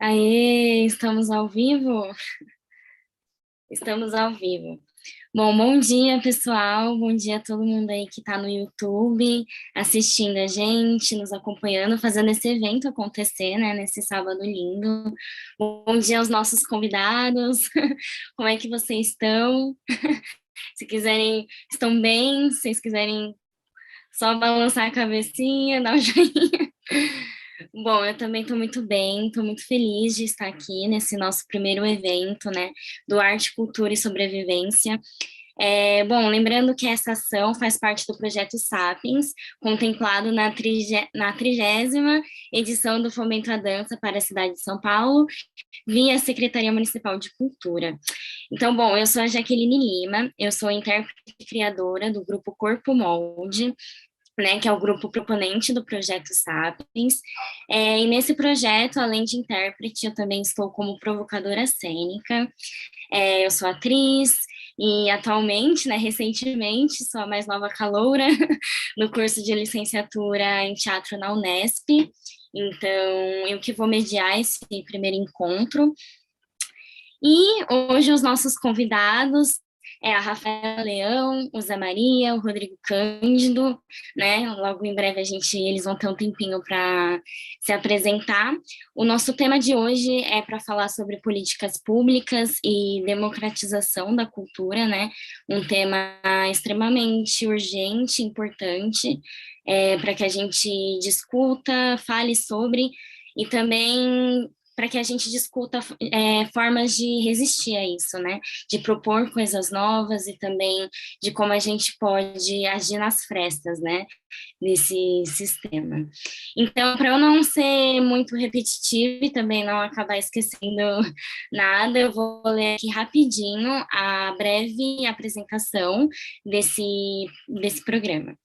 Aê, estamos ao vivo? Estamos ao vivo. Bom dia, pessoal. Bom dia a todo mundo aí que está no YouTube, assistindo a gente, nos acompanhando, fazendo esse evento acontecer, né, nesse sábado lindo. Bom dia aos nossos convidados. Como é que vocês estão? Se quiserem, estão bem? Se vocês quiserem só balançar a cabecinha, dar um joinha. Bom, eu também estou muito bem, estou muito feliz de estar aqui nesse nosso primeiro evento, né, do Arte, Cultura e Sobrevivência. Bom, lembrando que essa ação faz parte do projeto Sapiens, contemplado na 30ª edição do Fomento à Dança para a cidade de São Paulo, via Secretaria Municipal de Cultura. Então, bom, eu sou a Jaqueline Lima, eu sou intérprete e criadora do grupo Corpo Molde, né, que é o grupo proponente do projeto Sapiens. E nesse projeto, além de intérprete, eu também estou como provocadora cênica. Eu sou atriz e atualmente, né, recentemente, sou a mais nova caloura no curso de licenciatura em teatro na Unesp. Então, eu que vou mediar esse primeiro encontro. E hoje os nossos convidados é a Rafaela Leão, o Zé Maria, o Rodrigo Cândido, né? Logo em breve eles vão ter um tempinho para se apresentar. O nosso tema de hoje é para falar sobre políticas públicas e democratização da cultura, né? Um tema extremamente urgente, importante, para que a gente discuta, fale sobre e também para que a gente discuta formas de resistir a isso, né? De propor coisas novas e também de como a gente pode agir nas frestas, né? Nesse sistema. Então, para eu não ser muito repetitiva e também não acabar esquecendo nada, eu vou ler aqui rapidinho a breve apresentação desse programa.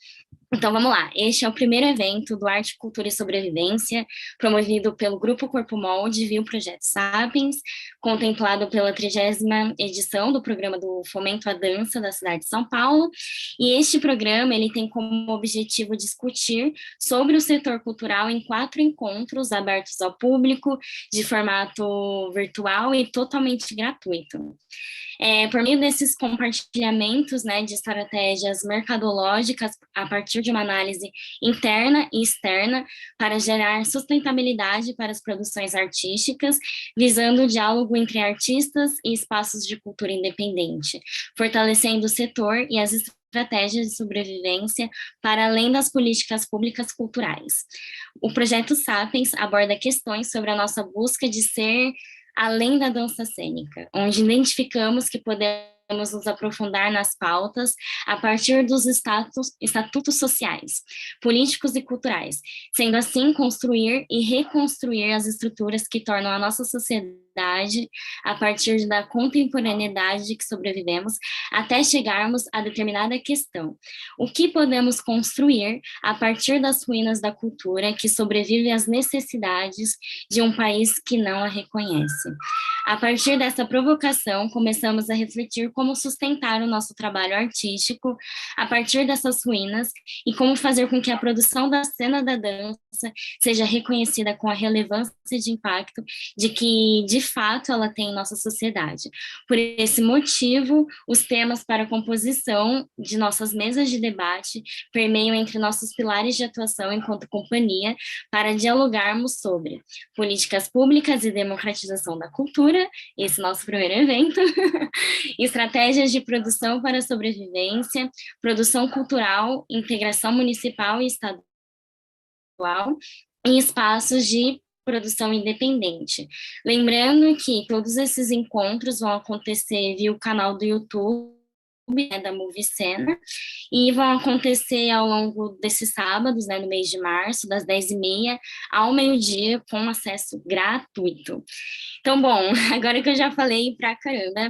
Então vamos lá, este é o primeiro evento do Arte, Cultura e Sobrevivência, promovido pelo Grupo Corpo Molde, via o Projeto Sapiens, contemplado pela 30ª edição do programa do Fomento à Dança da cidade de São Paulo, e este programa ele tem como objetivo discutir sobre o setor cultural em 4 encontros abertos ao público, de formato virtual e totalmente gratuito. Por meio desses compartilhamentos, né, de estratégias mercadológicas a partir de uma análise interna e externa para gerar sustentabilidade para as produções artísticas, visando o diálogo entre artistas e espaços de cultura independente, fortalecendo o setor e as estratégias de sobrevivência para além das políticas públicas culturais. O projeto Sapiens aborda questões sobre a nossa busca de ser além da dança cênica, onde identificamos que podemos nos aprofundar nas pautas a partir dos estatutos sociais, políticos e culturais, sendo assim construir e reconstruir as estruturas que tornam a nossa sociedade a partir da contemporaneidade que sobrevivemos até chegarmos a determinada questão. O que podemos construir a partir das ruínas da cultura que sobrevive às necessidades de um país que não a reconhece? A partir dessa provocação, começamos a refletir como sustentar o nosso trabalho artístico a partir dessas ruínas e como fazer com que a produção da cena da dança seja reconhecida com a relevância de impacto de que, de fato, ela tem em nossa sociedade. Por esse motivo, os temas para a composição de nossas mesas de debate permeiam entre nossos pilares de atuação enquanto companhia para dialogarmos sobre políticas públicas e democratização da cultura, esse nosso primeiro evento, estratégias de produção para a sobrevivência, produção cultural, integração municipal e estadual, em espaços de produção independente. Lembrando que todos esses encontros vão acontecer via o canal do YouTube, né, da Movicena, e vão acontecer ao longo desses sábados, né, no mês de março, das 10h30 ao meio-dia, com acesso gratuito. Então, bom, agora que eu já falei pra caramba,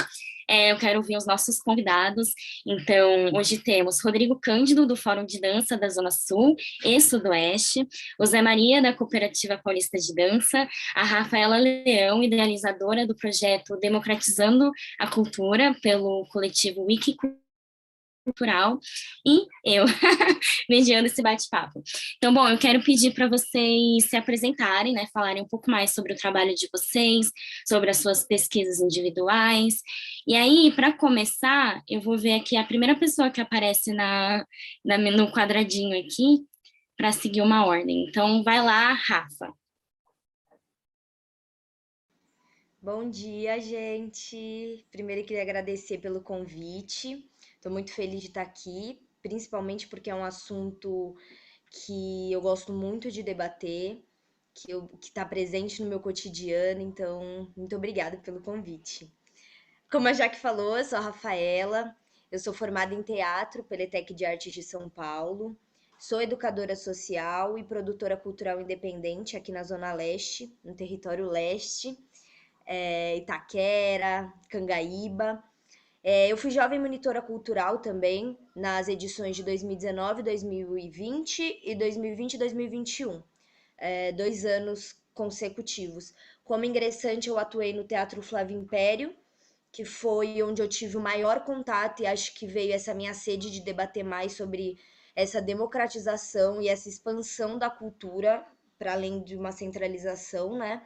eu quero ouvir os nossos convidados. Então, hoje temos Rodrigo Cândido, do Fórum de Dança da Zona Sul e Sudoeste, o Zé Maria, da Cooperativa Paulista de Dança, a Rafaela Leão, idealizadora do projeto Democratizando a Cultura, pelo coletivo Wikicultura, cultural e eu, mediando esse bate-papo. Então, bom, eu quero pedir para vocês se apresentarem, né, falarem um pouco mais sobre o trabalho de vocês, sobre as suas pesquisas individuais. E aí, para começar, eu vou ver aqui a primeira pessoa que aparece no quadradinho aqui, para seguir uma ordem. Então, vai lá, Rafa. Bom dia, gente. Primeiro eu queria agradecer pelo convite. Estou muito feliz de estar aqui, principalmente porque é um assunto que eu gosto muito de debater, que está presente no meu cotidiano. Então, muito obrigada pelo convite. Como a Jaque falou, eu sou a Rafaela. Eu sou formada em teatro pela ETEC de Artes de São Paulo. Sou educadora social e produtora cultural independente aqui na Zona Leste, no território leste, Itaquera, Cangaíba. Eu fui jovem monitora cultural também nas edições de 2019, 2020 e 2020 e 2021, 2 anos consecutivos. Como ingressante, eu atuei no Teatro Flávio Império, que foi onde eu tive o maior contato e acho que veio essa minha sede de debater mais sobre essa democratização e essa expansão da cultura, para além de uma centralização, né?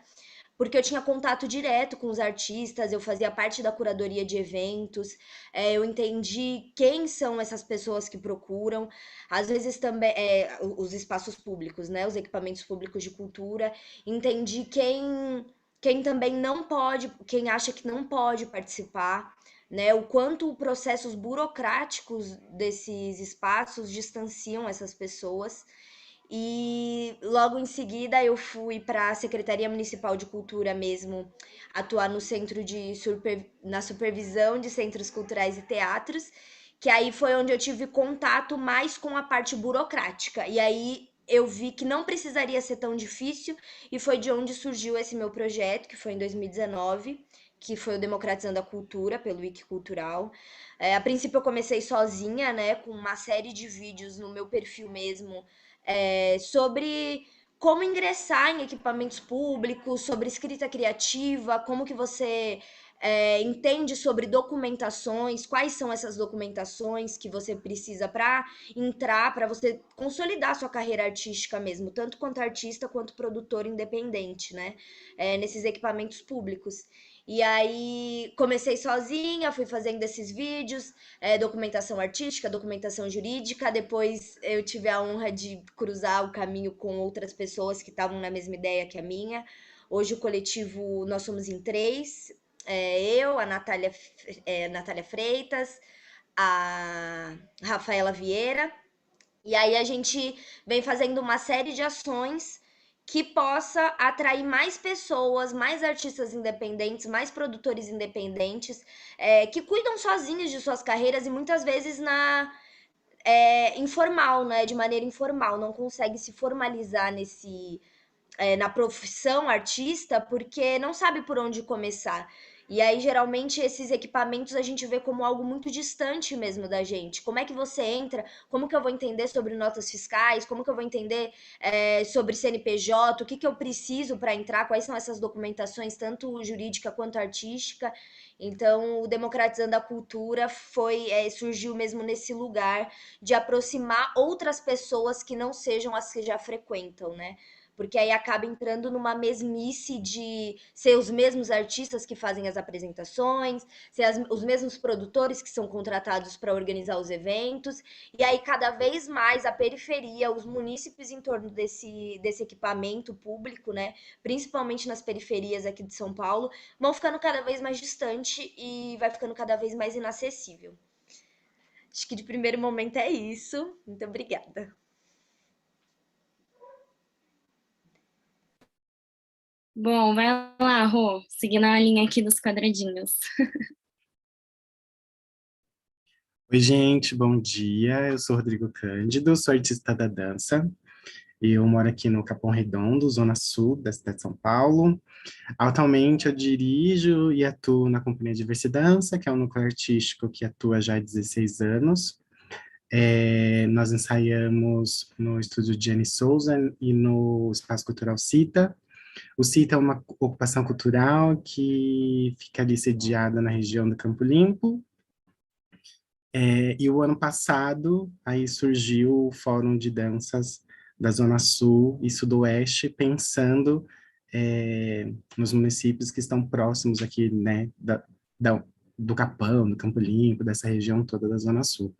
Porque eu tinha contato direto com os artistas, eu fazia parte da curadoria de eventos, eu entendi quem são essas pessoas que procuram, às vezes também os espaços públicos, né, os equipamentos públicos de cultura, entendi quem também não pode, quem acha que não pode participar, né, o quanto processos burocráticos desses espaços distanciam essas pessoas. E logo em seguida eu fui para a Secretaria Municipal de Cultura mesmo, atuar no centro na supervisão de centros culturais e teatros, que aí foi onde eu tive contato mais com a parte burocrática. E aí eu vi que não precisaria ser tão difícil e foi de onde surgiu esse meu projeto, que foi em 2019, que foi o Democratizando a Cultura pelo Wiki Cultural. A princípio eu comecei sozinha, né, com uma série de vídeos no meu perfil mesmo, sobre como ingressar em equipamentos públicos, sobre escrita criativa, como que você entende sobre documentações, quais são essas documentações que você precisa para entrar, para você consolidar sua carreira artística mesmo, tanto quanto artista quanto produtor independente, né? Nesses equipamentos públicos. E aí comecei sozinha, fui fazendo esses vídeos, documentação artística, documentação jurídica. Depois eu tive a honra de cruzar o caminho com outras pessoas que estavam na mesma ideia que a minha. Hoje o coletivo, nós somos em três, eu, a Natália Freitas, a Rafaela Vieira, e aí a gente vem fazendo uma série de ações que possa atrair mais pessoas, mais artistas independentes, mais produtores independentes, que cuidam sozinhos de suas carreiras e muitas vezes informal, né? De maneira informal, não consegue se formalizar na profissão artista porque não sabe por onde começar. E aí, geralmente, esses equipamentos a gente vê como algo muito distante mesmo da gente. Como é que você entra? Como que eu vou entender sobre notas fiscais? Como que eu vou entender sobre CNPJ? O que eu preciso para entrar? Quais são essas documentações, tanto jurídica quanto artística? Então, o Democratizando a Cultura surgiu mesmo nesse lugar de aproximar outras pessoas que não sejam as que já frequentam, né? Porque aí acaba entrando numa mesmice de ser os mesmos artistas que fazem as apresentações, ser os mesmos produtores que são contratados para organizar os eventos, e aí cada vez mais a periferia, os munícipes em torno desse equipamento público, né, principalmente nas periferias aqui de São Paulo, vão ficando cada vez mais distante e vai ficando cada vez mais inacessível. Acho que de primeiro momento é isso. Muito obrigada. Bom, vai lá, Rô, seguindo a linha aqui dos quadradinhos. Oi, gente, bom dia. Eu sou Rodrigo Cândido, sou artista da dança. Eu moro aqui no Capão Redondo, zona sul da cidade de São Paulo. Atualmente eu dirijo e atuo na Companhia Diversidade, que é um núcleo artístico que atua já há 16 anos. Nós ensaiamos no estúdio Jenny Souza e no Espaço Cultural Cita. O Cita é uma ocupação cultural que fica ali sediada na região do Campo Limpo. E o ano passado, aí surgiu o Fórum de Danças da Zona Sul e Sudoeste, pensando nos municípios que estão próximos aqui, né, da, do Capão, do Campo Limpo, dessa região toda da Zona Sul.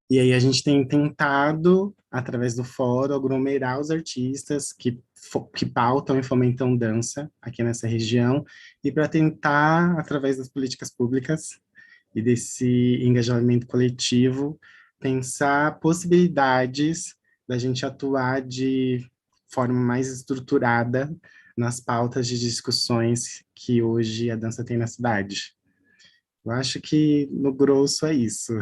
E aí a gente tem tentado, através do fórum, aglomerar os artistas que pautam e fomentam dança aqui nessa região, e para tentar, através das políticas públicas e desse engajamento coletivo, pensar possibilidades da gente atuar de forma mais estruturada nas pautas de discussões que hoje a dança tem na cidade. Eu acho que, no grosso, é isso.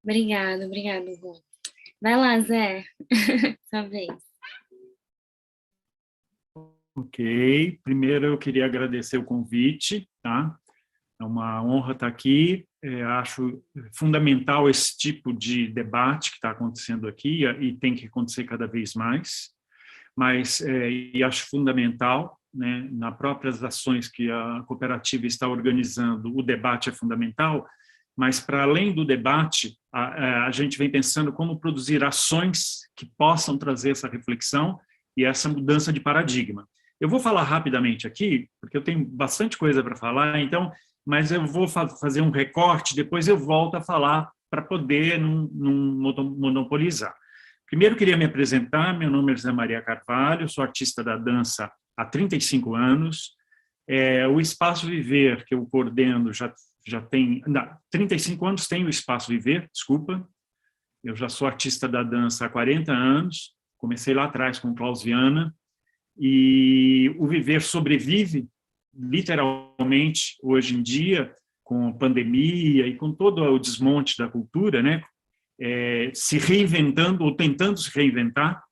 Obrigada, Gu. Vai lá, Zé. Sua vez. Ok. Primeiro, eu queria agradecer o convite, tá? É uma honra estar aqui. Acho fundamental esse tipo de debate que está acontecendo aqui e tem que acontecer cada vez mais. Mas e acho fundamental, né, nas próprias ações que a cooperativa está organizando, o debate é fundamental, mas para além do debate, a gente vem pensando como produzir ações que possam trazer essa reflexão e essa mudança de paradigma. Eu vou falar rapidamente aqui, porque eu tenho bastante coisa para falar, então, mas eu vou fazer um recorte, depois eu volto a falar para poder não monopolizar. Primeiro, queria me apresentar, meu nome é José Maria Carvalho, sou artista da dança há 35 anos. O Espaço Viver, que eu coordeno, já tem... Não, 35 anos tem o Espaço Viver, desculpa. Eu já sou artista da dança há 40 anos, comecei lá atrás com Klaus Viana, e o Viver sobrevive, literalmente, hoje em dia, com a pandemia e com todo o desmonte da cultura, né? Se reinventando ou tentando se reinventar,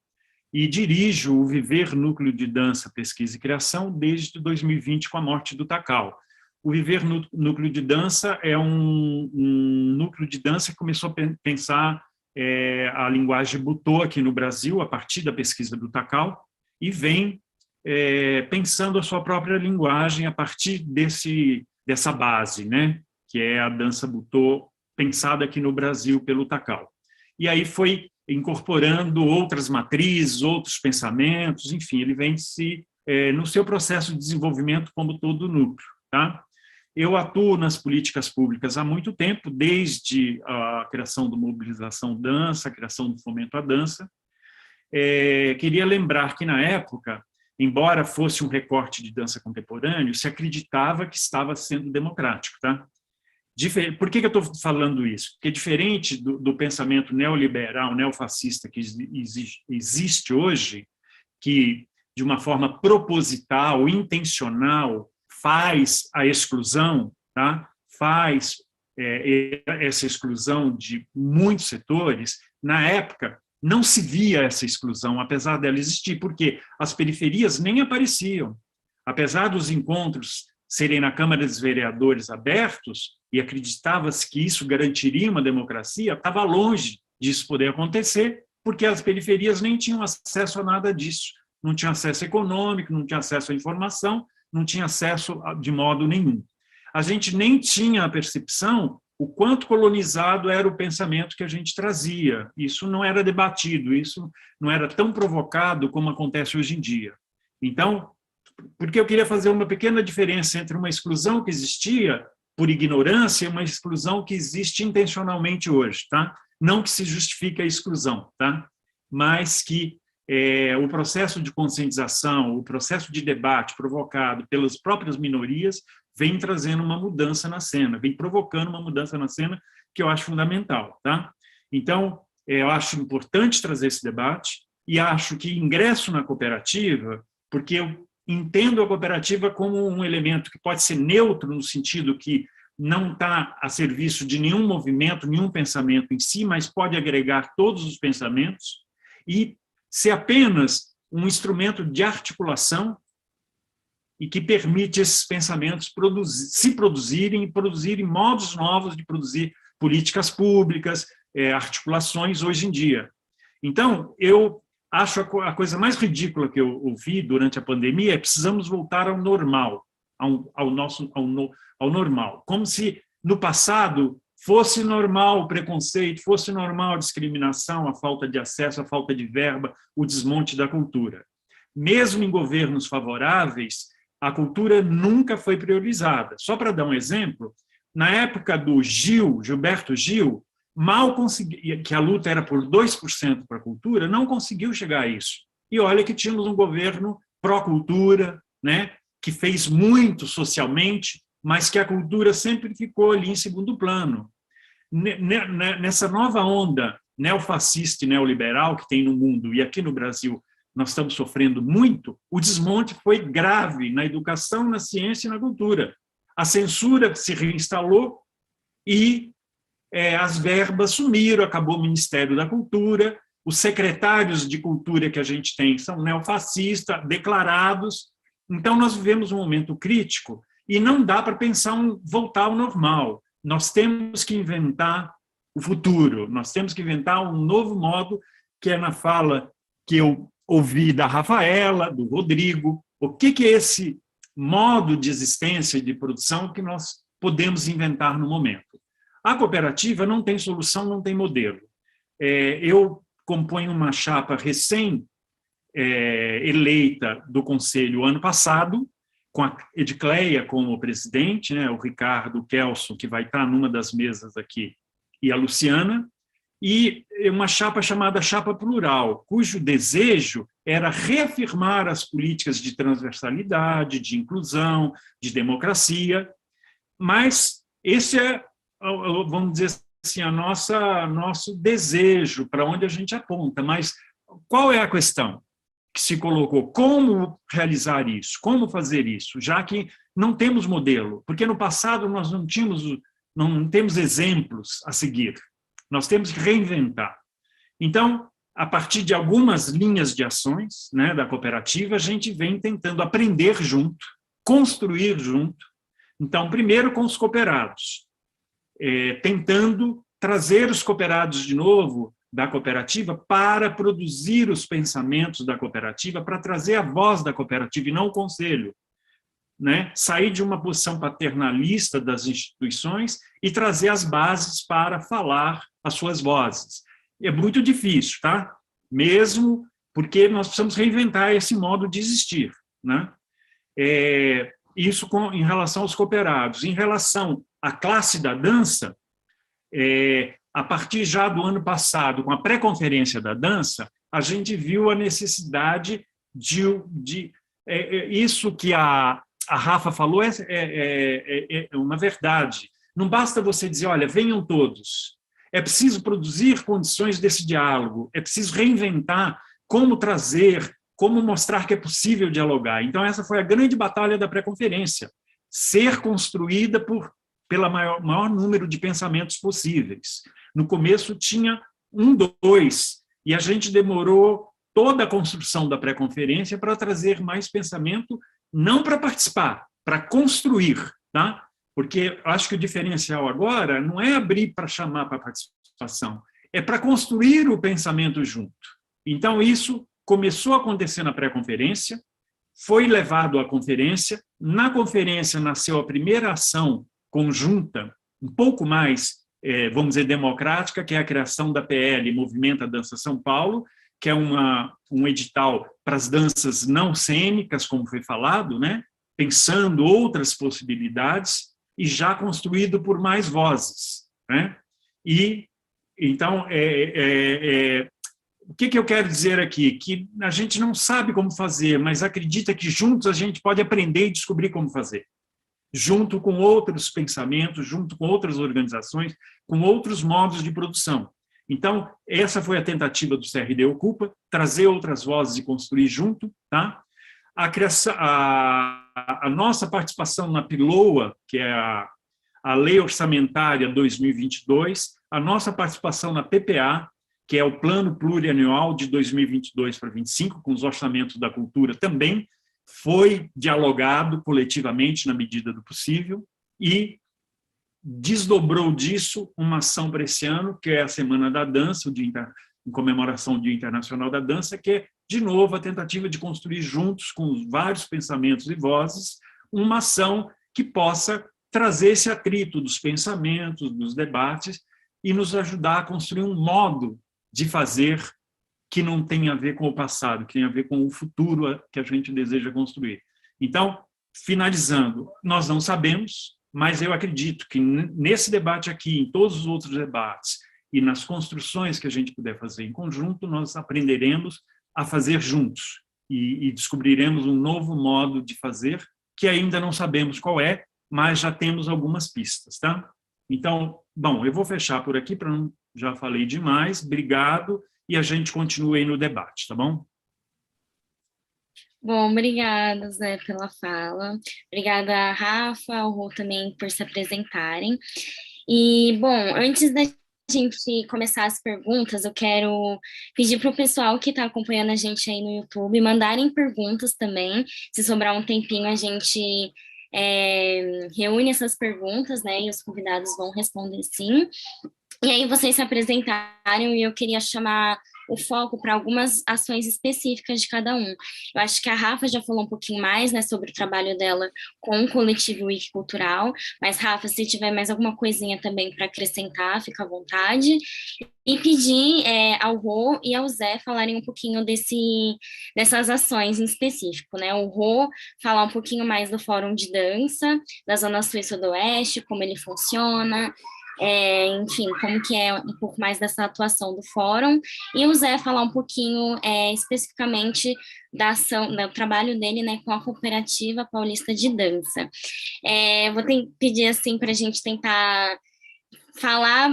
e dirijo o Viver Núcleo de Dança, Pesquisa e Criação desde 2020, com a morte do Takao. O Viver Núcleo de Dança é um núcleo de dança que começou a pensar a linguagem Butô aqui no Brasil, a partir da pesquisa do Takao, e vem pensando a sua própria linguagem a partir dessa base, né, que é a dança Butô, pensada aqui no Brasil pelo Takao. E aí foi incorporando outras matrizes, outros pensamentos, enfim, ele vem no seu processo de desenvolvimento como todo núcleo. Tá? Eu atuo nas políticas públicas há muito tempo, desde a criação do Mobilização Dança, a criação do Fomento à Dança. Queria lembrar que, na época, embora fosse um recorte de dança contemporâneo, se acreditava que estava sendo democrático. Tá? Por que eu estou falando isso? Porque, diferente do pensamento neoliberal, neofascista que existe hoje, que, de uma forma proposital, intencional, faz a exclusão, tá? Faz essa exclusão de muitos setores, na época não se via essa exclusão, apesar dela existir, porque as periferias nem apareciam. Apesar dos encontros serem na Câmara dos Vereadores abertos, e acreditava-se que isso garantiria uma democracia, estava longe disso poder acontecer, porque as periferias nem tinham acesso a nada disso. Não tinham acesso econômico, não tinham acesso à informação, não tinha acesso de modo nenhum. A gente nem tinha a percepção o quanto colonizado era o pensamento que a gente trazia. Isso não era debatido, isso não era tão provocado como acontece hoje em dia. Então, porque eu queria fazer uma pequena diferença entre uma exclusão que existia por ignorância e uma exclusão que existe intencionalmente hoje, tá? Não que se justifique a exclusão, tá? Mas que o processo de conscientização, o processo de debate provocado pelas próprias minorias vem trazendo uma mudança na cena, vem provocando uma mudança na cena que eu acho fundamental, tá? Então, eu acho importante trazer esse debate e acho que ingresso na cooperativa, porque eu entendo a cooperativa como um elemento que pode ser neutro, no sentido que não está a serviço de nenhum movimento, nenhum pensamento em si, mas pode agregar todos os pensamentos e ser apenas um instrumento de articulação e que permite esses pensamentos se produzirem e produzirem modos novos de produzir políticas públicas, articulações hoje em dia. Então, eu acho a coisa mais ridícula que eu ouvi durante a pandemia é precisamos voltar ao normal. ao normal, como se no passado fosse normal o preconceito, fosse normal a discriminação, a falta de acesso, a falta de verba, o desmonte da cultura. Mesmo em governos favoráveis, a cultura nunca foi priorizada. Só para dar um exemplo, na época do Gilberto Gil, mal conseguia, que a luta era por 2% para a cultura, não conseguiu chegar a isso. E olha que tínhamos um governo pró-cultura, né, que fez muito socialmente, mas que a cultura sempre ficou ali em segundo plano. Nessa nova onda neofascista e neoliberal que tem no mundo, e aqui no Brasil nós estamos sofrendo muito, o desmonte foi grave na educação, na ciência e na cultura. A censura se reinstalou e as verbas sumiram, acabou o Ministério da Cultura, os secretários de cultura que a gente tem são neofascistas, declarados. Então, nós vivemos um momento crítico e não dá para pensar voltar ao normal. Nós temos que inventar o futuro, nós temos que inventar um novo modo, que é na fala que eu ouvi da Rafaela, do Rodrigo, o que é esse modo de existência e de produção que nós podemos inventar no momento. A cooperativa não tem solução, não tem modelo. Eu componho uma chapa recém-eleita do Conselho ano passado, com a Edicleia como presidente, né, o Ricardo, o Kelson, que vai estar numa das mesas aqui, e a Luciana, e uma chapa chamada Chapa Plural, cujo desejo era reafirmar as políticas de transversalidade, de inclusão, de democracia, mas esse é, vamos dizer assim, nosso desejo, para onde a gente aponta. Mas qual é a questão que se colocou? Como realizar isso? Como fazer isso? Já que não temos modelo, porque no passado nós não temos exemplos a seguir. Nós temos que reinventar. Então, a partir de algumas linhas de ações, né, da cooperativa, a gente vem tentando aprender junto, construir junto. Então, primeiro com os cooperados, tentando trazer os cooperados de novo da cooperativa para produzir os pensamentos da cooperativa, para trazer a voz da cooperativa e não o conselho. Né? Sair de uma posição paternalista das instituições e trazer as bases para falar as suas vozes. É muito difícil, tá? Mesmo porque nós precisamos reinventar esse modo de existir, né? Isso em relação aos cooperados. Em relação à classe da dança, a partir já do ano passado, com a pré-conferência da dança, a gente viu a necessidade de isso que a Rafa falou é uma verdade. Não basta você dizer, olha, venham todos. É preciso produzir condições desse diálogo, é preciso reinventar como trazer, como mostrar que é possível dialogar. Então, essa foi a grande batalha da pré-conferência, ser construída pelo maior número de pensamentos possíveis. No começo tinha 1, 2, e a gente demorou toda a construção da pré-conferência para trazer mais pensamento, não para participar, para construir, tá? Porque acho que o diferencial agora não é abrir para chamar para participação, é para construir o pensamento junto. Então, isso começou a acontecer na pré-conferência, foi levado à conferência, na conferência nasceu a primeira ação conjunta, um pouco mais, vamos dizer, democrática, que é a criação da PL, Movimento a Dança São Paulo, que é um edital para as danças não cênicas, como foi falado, né? Pensando outras possibilidades, e já construído por mais vozes, né? E, então, o que eu quero dizer aqui? Que a gente não sabe como fazer, mas acredita que juntos a gente pode aprender e descobrir como fazer. Junto com outros pensamentos, junto com outras organizações, com outros modos de produção. Então, essa foi a tentativa do CRD Ocupa, trazer outras vozes e construir junto, tá? A nossa participação na PILOA, que é a Lei Orçamentária 2022, a nossa participação na PPA, que é o Plano Plurianual de 2022 para 2025, com os orçamentos da cultura também, foi dialogado coletivamente na medida do possível e desdobrou disso uma ação para esse ano, que é a Semana da Dança, em comemoração do Dia Internacional da Dança, que é, de novo, a tentativa de construir juntos, com vários pensamentos e vozes, uma ação que possa trazer esse atrito dos pensamentos, dos debates, e nos ajudar a construir um modo de fazer que não tem a ver com o passado, que tem a ver com o futuro que a gente deseja construir. Então, finalizando, nós não sabemos, mas eu acredito que nesse debate aqui, em todos os outros debates, e nas construções que a gente puder fazer em conjunto, nós aprenderemos a fazer juntos e descobriremos um novo modo de fazer que ainda não sabemos qual é, mas já temos algumas pistas, tá? Então, bom, eu vou fechar por aqui, já falei demais, obrigado, e a gente continua aí no debate, tá bom? Bom, obrigada, Zé, pela fala. Obrigada, Rafa, ao Rô também por se apresentarem. E, bom, antes da gente começar as perguntas, eu quero pedir para o pessoal que está acompanhando a gente aí no YouTube mandarem perguntas também. Se sobrar um tempinho, a gente reúne essas perguntas, né? E os convidados vão responder sim. E aí vocês se apresentaram e eu queria chamar o foco para algumas ações específicas de cada um. Eu acho que a Rafa já falou um pouquinho mais, né, sobre o trabalho dela com o coletivo Wikicultural, mas Rafa, se tiver mais alguma coisinha também para acrescentar, fica à vontade. E pedir ao Rô e ao Zé falarem um pouquinho dessas ações em específico, né? O Rô falar um pouquinho mais do Fórum de Dança, da Zona Sul e Sudoeste, como ele funciona, enfim, como que é um pouco mais dessa atuação do fórum, e o Zé falar um pouquinho especificamente da ação, do trabalho dele, né, com a Cooperativa Paulista de Dança. Vou pedir, assim, para a gente tentar falar,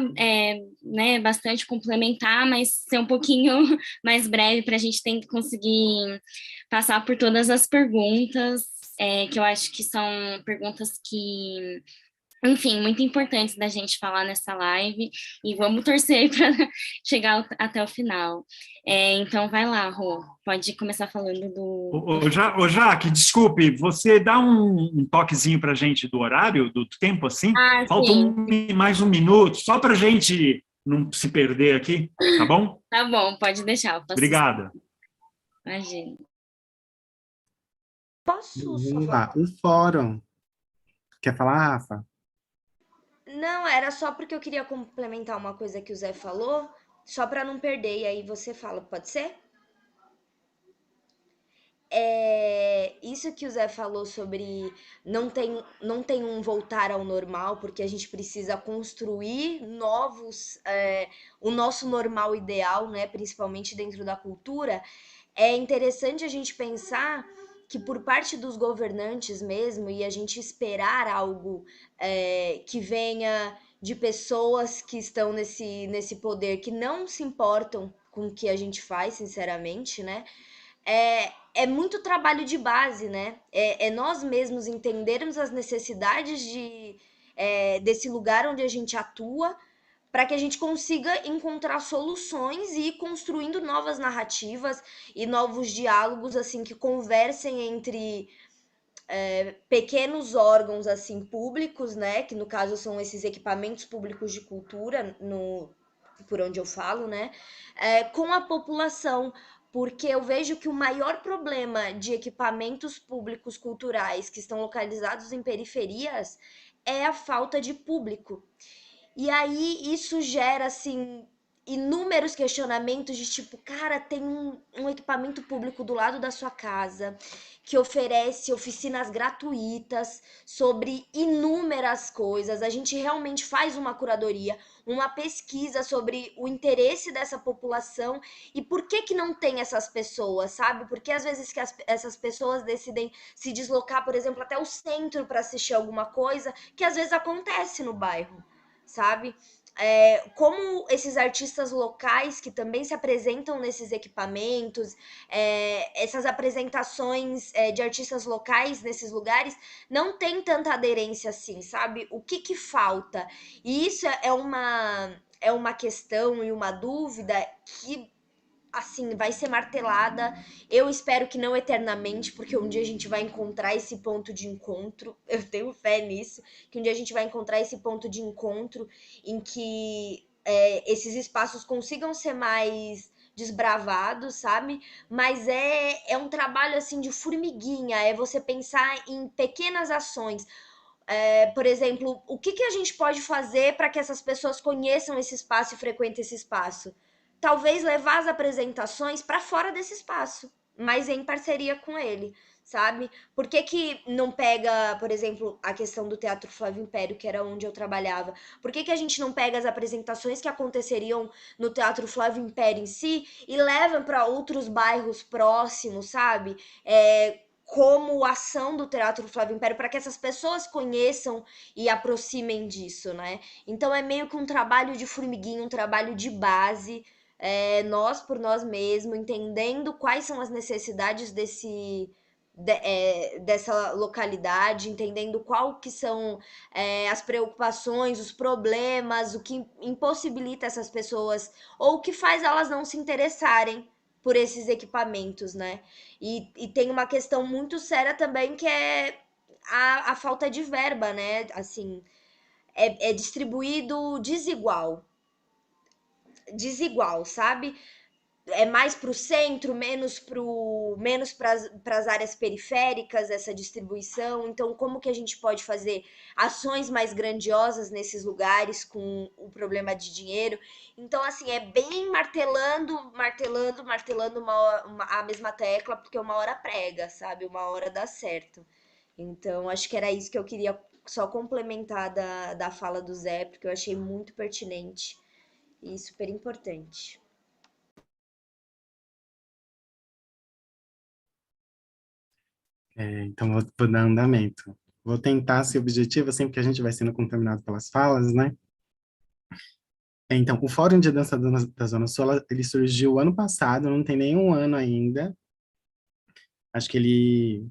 né, bastante, complementar, mas ser um pouquinho mais breve para a gente conseguir passar por todas as perguntas, que eu acho que são perguntas que, enfim, muito importantes da gente falar nessa live, e vamos torcer para chegar até o final. Então, vai lá, Rô, pode começar falando Ô, Jaque, desculpe, você dá um toquezinho para a gente do horário, do tempo, assim? Falta mais um minuto, só para a gente não se perder aqui, tá bom? Tá bom, pode deixar. Obrigada. Imagina. Vamos lá, o fórum. Quer falar, Rafa? Não, era só porque eu queria complementar uma coisa que o Zé falou, só para não perder, e aí você fala, pode ser? Isso que o Zé falou sobre não tem um voltar ao normal, porque a gente precisa construir o nosso normal ideal, né? Principalmente dentro da cultura. É interessante a gente pensar que por parte dos governantes mesmo, e a gente esperar algo que venha de pessoas que estão nesse poder, que não se importam com o que a gente faz, sinceramente, né? É muito trabalho de base, né? É nós mesmos entendermos as necessidades desse lugar onde a gente atua, para que a gente consiga encontrar soluções e ir construindo novas narrativas e novos diálogos, assim, que conversem entre pequenos órgãos, assim, públicos, né? Que no caso são esses equipamentos públicos de cultura, por onde eu falo, né? Com a população, porque eu vejo que o maior problema de equipamentos públicos culturais que estão localizados em periferias é a falta de público. E aí isso gera, assim, inúmeros questionamentos de tipo, cara, tem um equipamento público do lado da sua casa que oferece oficinas gratuitas sobre inúmeras coisas. A gente realmente faz uma curadoria, uma pesquisa sobre o interesse dessa população e por que não tem essas pessoas, sabe? Porque às vezes que essas pessoas decidem se deslocar, por exemplo, até o centro para assistir alguma coisa, que às vezes acontece no bairro, sabe? Como esses artistas locais que também se apresentam nesses equipamentos, essas apresentações de artistas locais nesses lugares não tem tanta aderência assim, sabe? O que falta? E isso é uma questão e uma dúvida que, assim, vai ser martelada. Eu espero que não eternamente, porque um dia a gente vai encontrar esse ponto de encontro. Eu tenho fé nisso, que um dia a gente vai encontrar esse ponto de encontro em que esses espaços consigam ser mais desbravado, sabe? Mas é um trabalho assim de formiguinha, é você pensar em pequenas ações. Por exemplo, o que a gente pode fazer para que essas pessoas conheçam esse espaço e frequentem esse espaço? Talvez levar as apresentações para fora desse espaço, mas em parceria com ele, sabe? Por que não pega, por exemplo, a questão do Teatro Flávio Império, que era onde eu trabalhava? Por que a gente não pega as apresentações que aconteceriam no Teatro Flávio Império em si e leva para outros bairros próximos, sabe? Como ação do Teatro Flávio Império para que essas pessoas conheçam e aproximem disso, né? Então é meio que um trabalho de formiguinha, um trabalho de base, nós por nós mesmos, entendendo quais são as necessidades dessa localidade, entendendo qual que são as preocupações, os problemas, o que impossibilita essas pessoas ou o que faz elas não se interessarem por esses equipamentos, né? E tem uma questão muito séria também que é a falta de verba, né? Assim, é distribuído desigual, sabe? É mais para o centro, menos para as áreas periféricas essa distribuição. Então, como que a gente pode fazer ações mais grandiosas nesses lugares com o problema de dinheiro? Então, assim, é bem martelando a mesma tecla, porque uma hora prega, sabe? Uma hora dá certo. Então, acho que era isso que eu queria só complementar da fala do Zé, porque eu achei muito pertinente e super importante. Então, vou dar andamento. Vou tentar ser objetivo, assim, porque a gente vai sendo contaminado pelas falas, né? Então, o Fórum de Dança da Zona Sul, ele surgiu ano passado, não tem nenhum ano ainda. Acho que ele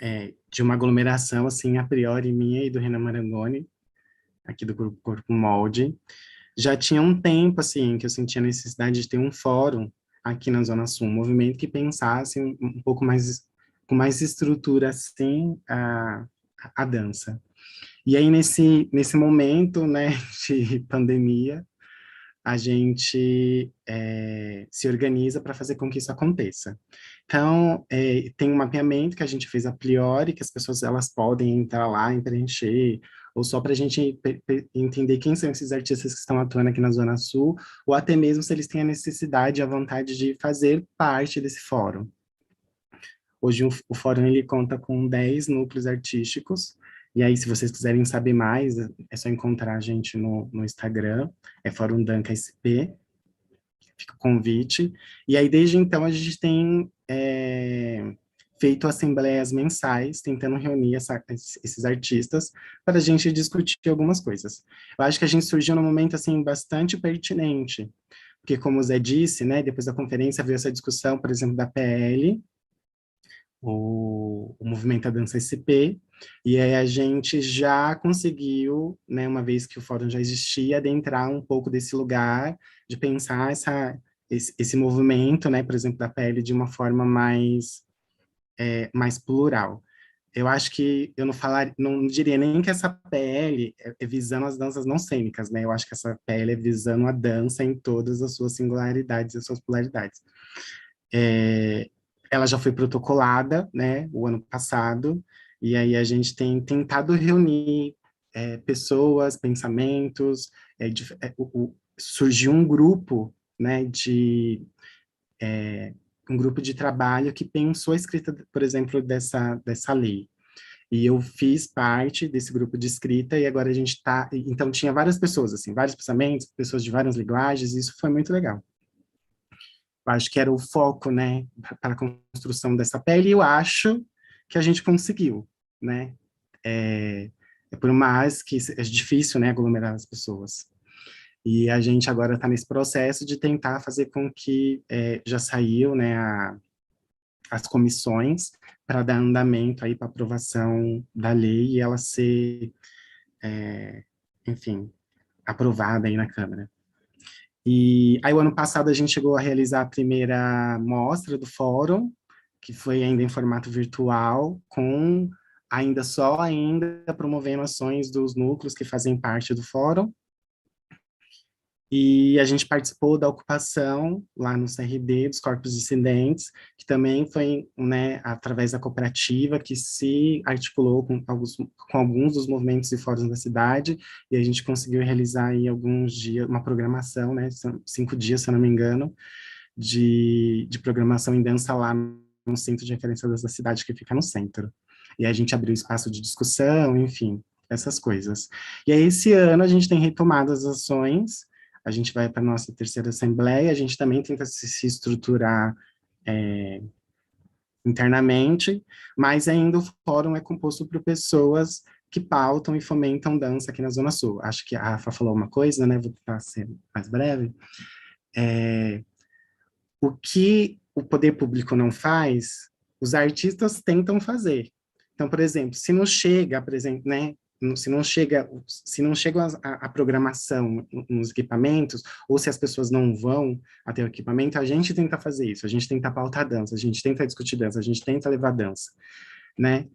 é de uma aglomeração, assim, a priori minha e do Renan Marangoni, aqui do Grupo Corpo Molde. Já tinha um tempo, assim, que eu sentia a necessidade de ter um fórum aqui na Zona Sul, um movimento que pensasse um pouco mais, com mais estrutura, assim, a dança. E aí, nesse momento, né, de pandemia, a gente se organiza para fazer com que isso aconteça. Então, tem um mapeamento que a gente fez a priori, que as pessoas elas podem entrar lá e preencher, ou só para a gente entender quem são esses artistas que estão atuando aqui na Zona Sul, ou até mesmo se eles têm a necessidade e a vontade de fazer parte desse fórum. Hoje o fórum ele conta com 10 núcleos artísticos, e aí se vocês quiserem saber mais, é só encontrar a gente no Instagram, é Fórum Danca SP, fica o convite. E aí desde então a gente tem feito assembleias mensais, tentando reunir esses artistas para a gente discutir algumas coisas. Eu acho que a gente surgiu num momento assim bastante pertinente, porque como o Zé disse, né, depois da conferência veio essa discussão, por exemplo, da PL, o movimento da dança SP, e aí a gente já conseguiu, né, uma vez que o fórum já existia, adentrar um pouco desse lugar, de pensar esse movimento, né, por exemplo, da PL de uma forma mais plural. Eu acho que eu não diria nem que essa PL é visando as danças não cênicas, né? Eu acho que essa PL é visando a dança em todas as suas singularidades e as suas polaridades. Ela já foi protocolada, né, o ano passado, e aí a gente tem tentado reunir pessoas, pensamentos, surgiu um grupo, né, um grupo de trabalho que pensou a escrita, por exemplo, dessa lei. E eu fiz parte desse grupo de escrita e agora a gente está... Então, tinha várias pessoas, assim, vários pensamentos, pessoas de várias linguagens, e isso foi muito legal. Eu acho que era o foco, né, para a construção dessa pele, e eu acho que a gente conseguiu, né? Por mais que é difícil, né, aglomerar as pessoas. E a gente agora está nesse processo de tentar fazer com que já saiu, né, as comissões para dar andamento aí para aprovação da lei e ela ser, enfim, aprovada aí na Câmara. E aí, o ano passado, a gente chegou a realizar a primeira mostra do fórum, que foi ainda em formato virtual, com ainda promovendo ações dos núcleos que fazem parte do fórum. E a gente participou da ocupação lá no CRD dos corpos dissidentes, que também foi, né, através da cooperativa que se articulou com alguns dos movimentos e fóruns da cidade, e a gente conseguiu realizar aí alguns dias, uma programação, né, 5 dias, se eu não me engano, de programação em dança lá no centro de referência da cidade, que fica no centro. E a gente abriu espaço de discussão, enfim, essas coisas. E aí, esse ano, a gente tem retomado as ações, a gente vai para a nossa terceira assembleia, a gente também tenta se estruturar internamente, mas ainda o fórum é composto por pessoas que pautam e fomentam dança aqui na Zona Sul. Acho que a Rafa falou uma coisa, né, vou tentar ser mais breve. O que o poder público não faz, os artistas tentam fazer. Então, por exemplo, se não chega, né, se não chega a programação nos equipamentos, ou se as pessoas não vão até o equipamento, a gente tenta fazer isso, a gente tenta pautar dança, a gente tenta discutir dança, a gente tenta levar dança, né?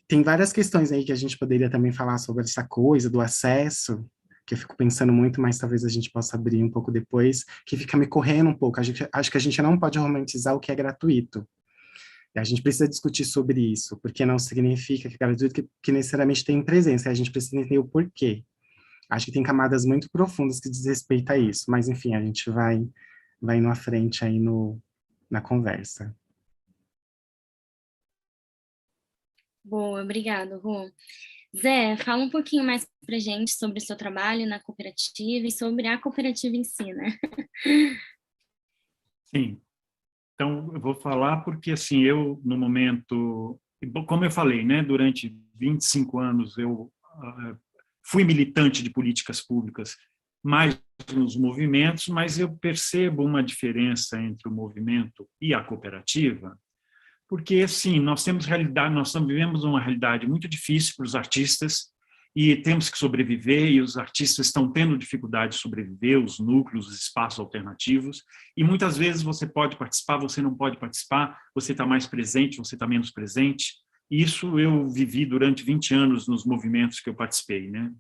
Tem várias questões aí que a gente poderia também falar sobre essa coisa do acesso, que eu fico pensando muito, mas talvez a gente possa abrir um pouco depois, que fica me correndo um pouco. Acho que a gente não pode romantizar o que é gratuito. A gente precisa discutir sobre isso, porque não significa que é gratuito que necessariamente tem presença, a gente precisa entender o porquê. Acho que tem camadas muito profundas que diz respeito a isso, mas enfim, a gente vai indo à frente aí na conversa. Boa, obrigada, Rô. Zé, fala um pouquinho mais pra gente sobre o seu trabalho na cooperativa e sobre a cooperativa em si, né? Sim. Então, eu vou falar porque, assim, eu, no momento... Como eu falei, né, durante 25 anos eu fui militante de políticas públicas, mais nos movimentos, mas eu percebo uma diferença entre o movimento e a cooperativa, porque, assim, nós vivemos uma realidade muito difícil para os artistas e temos que sobreviver, e os artistas estão tendo dificuldade de sobreviver, os núcleos, os espaços alternativos, e muitas vezes você pode participar, você não pode participar, você está mais presente, você está menos presente. Isso eu vivi durante 20 anos nos movimentos que eu participei, né?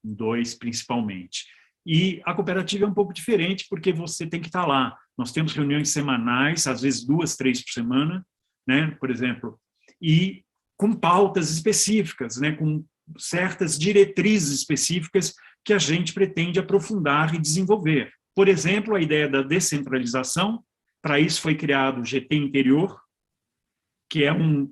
2 principalmente. E a cooperativa é um pouco diferente, porque você tem que estar lá. Nós temos reuniões semanais, às vezes 2, 3 por semana, né? Por exemplo, e com pautas específicas, né? Com certas diretrizes específicas que a gente pretende aprofundar e desenvolver. Por exemplo, a ideia da descentralização, para isso foi criado o GT Interior, que é um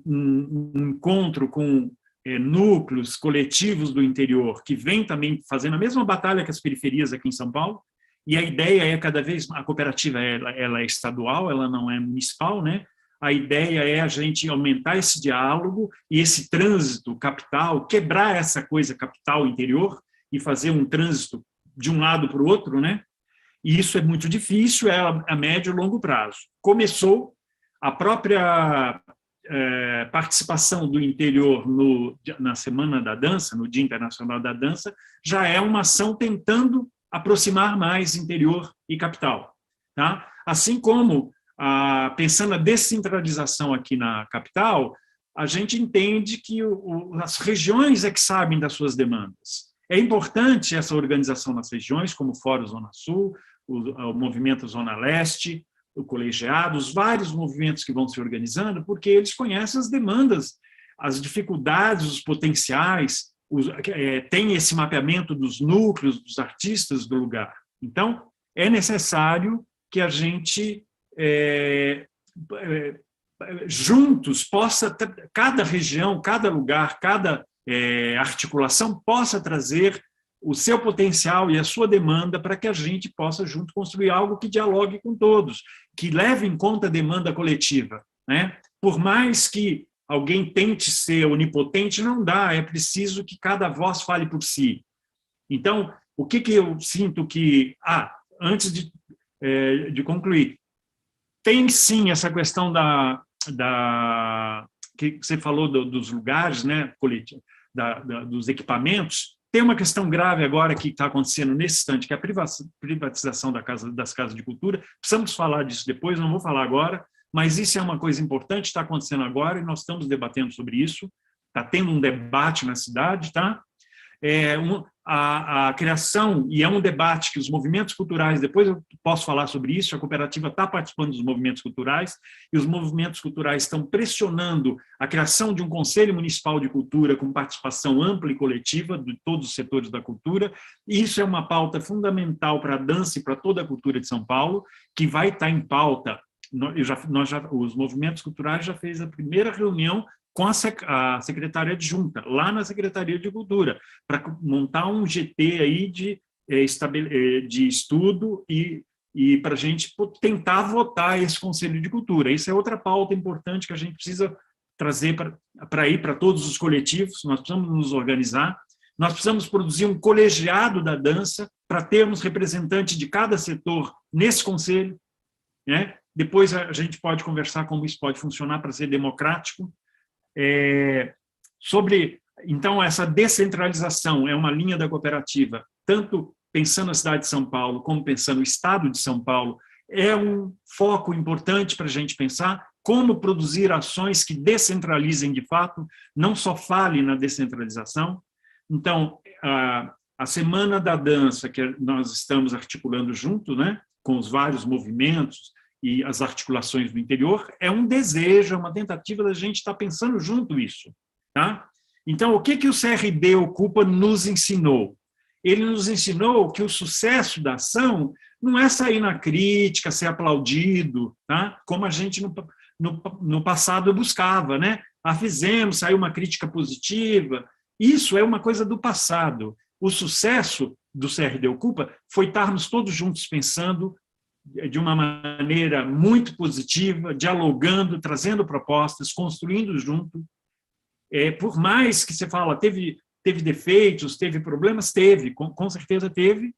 encontro com núcleos coletivos do interior, que vem também fazendo a mesma batalha que as periferias aqui em São Paulo, e a ideia é cada vez, a cooperativa ela é estadual, ela não é municipal, né? A ideia é a gente aumentar esse diálogo e esse trânsito capital, quebrar essa coisa capital-interior e fazer um trânsito de um lado para o outro, né? E isso é muito difícil, é a médio e longo prazo. Começou a própria participação do interior na Semana da Dança, no Dia Internacional da Dança, já é uma ação tentando aproximar mais interior e capital, tá? Assim como pensando na descentralização aqui na capital, a gente entende que as regiões é que sabem das suas demandas. É importante essa organização nas regiões, como o Fórum Zona Sul, o Movimento Zona Leste, o Colegiado, os vários movimentos que vão se organizando, porque eles conhecem as demandas, as dificuldades, os potenciais, tem esse mapeamento dos núcleos, dos artistas do lugar. Então, é necessário que a gente juntos possa, cada região, cada lugar, cada articulação possa trazer o seu potencial e a sua demanda para que a gente possa junto construir algo que dialogue com todos, que leve em conta a demanda coletiva, né? Por mais que alguém tente ser onipotente, não dá, é preciso que cada voz fale por si. Então, o que eu sinto que... antes de concluir, tem sim essa questão que você falou dos lugares, né, dos equipamentos. Tem uma questão grave agora que está acontecendo nesse instante, que é a privatização das casas de cultura. Precisamos falar disso depois, não vou falar agora, mas isso é uma coisa importante, está acontecendo agora e nós estamos debatendo sobre isso. Está tendo um debate na cidade, tá? a criação, e é um debate que os movimentos culturais, depois eu posso falar sobre isso, a cooperativa está participando dos movimentos culturais, e os movimentos culturais estão pressionando a criação de um Conselho Municipal de Cultura com participação ampla e coletiva de todos os setores da cultura, e isso é uma pauta fundamental para a dança e para toda a cultura de São Paulo, que vai estar em pauta. Os movimentos culturais já fez a primeira reunião com a secretária adjunta, lá na Secretaria de Cultura, para montar um GT aí de estudo e para a gente tentar votar esse Conselho de Cultura. Isso é outra pauta importante que a gente precisa trazer para ir para todos os coletivos. Nós precisamos nos organizar, nós precisamos produzir um colegiado da dança para termos representantes de cada setor nesse conselho, né? Depois a gente pode conversar como isso pode funcionar para ser democrático. Então, essa descentralização é uma linha da cooperativa, tanto pensando a cidade de São Paulo, como pensando o estado de São Paulo, é um foco importante para a gente pensar como produzir ações que descentralizem de fato, não só falem na descentralização. Então, a Semana da Dança, que nós estamos articulando junto, né, com os vários movimentos, e as articulações do interior, é um desejo, é uma tentativa da gente estar pensando junto isso. Tá? Então, o que o CRD Ocupa nos ensinou? Ele nos ensinou que o sucesso da ação não é sair na crítica, ser aplaudido, tá? Como a gente no passado buscava. Né? Fizemos, saiu uma crítica positiva. Isso é uma coisa do passado. O sucesso do CRD Ocupa foi estarmos todos juntos pensando de uma maneira muito positiva, dialogando, trazendo propostas, construindo junto. Por mais que você fala, teve defeitos, teve problemas, teve, com certeza teve,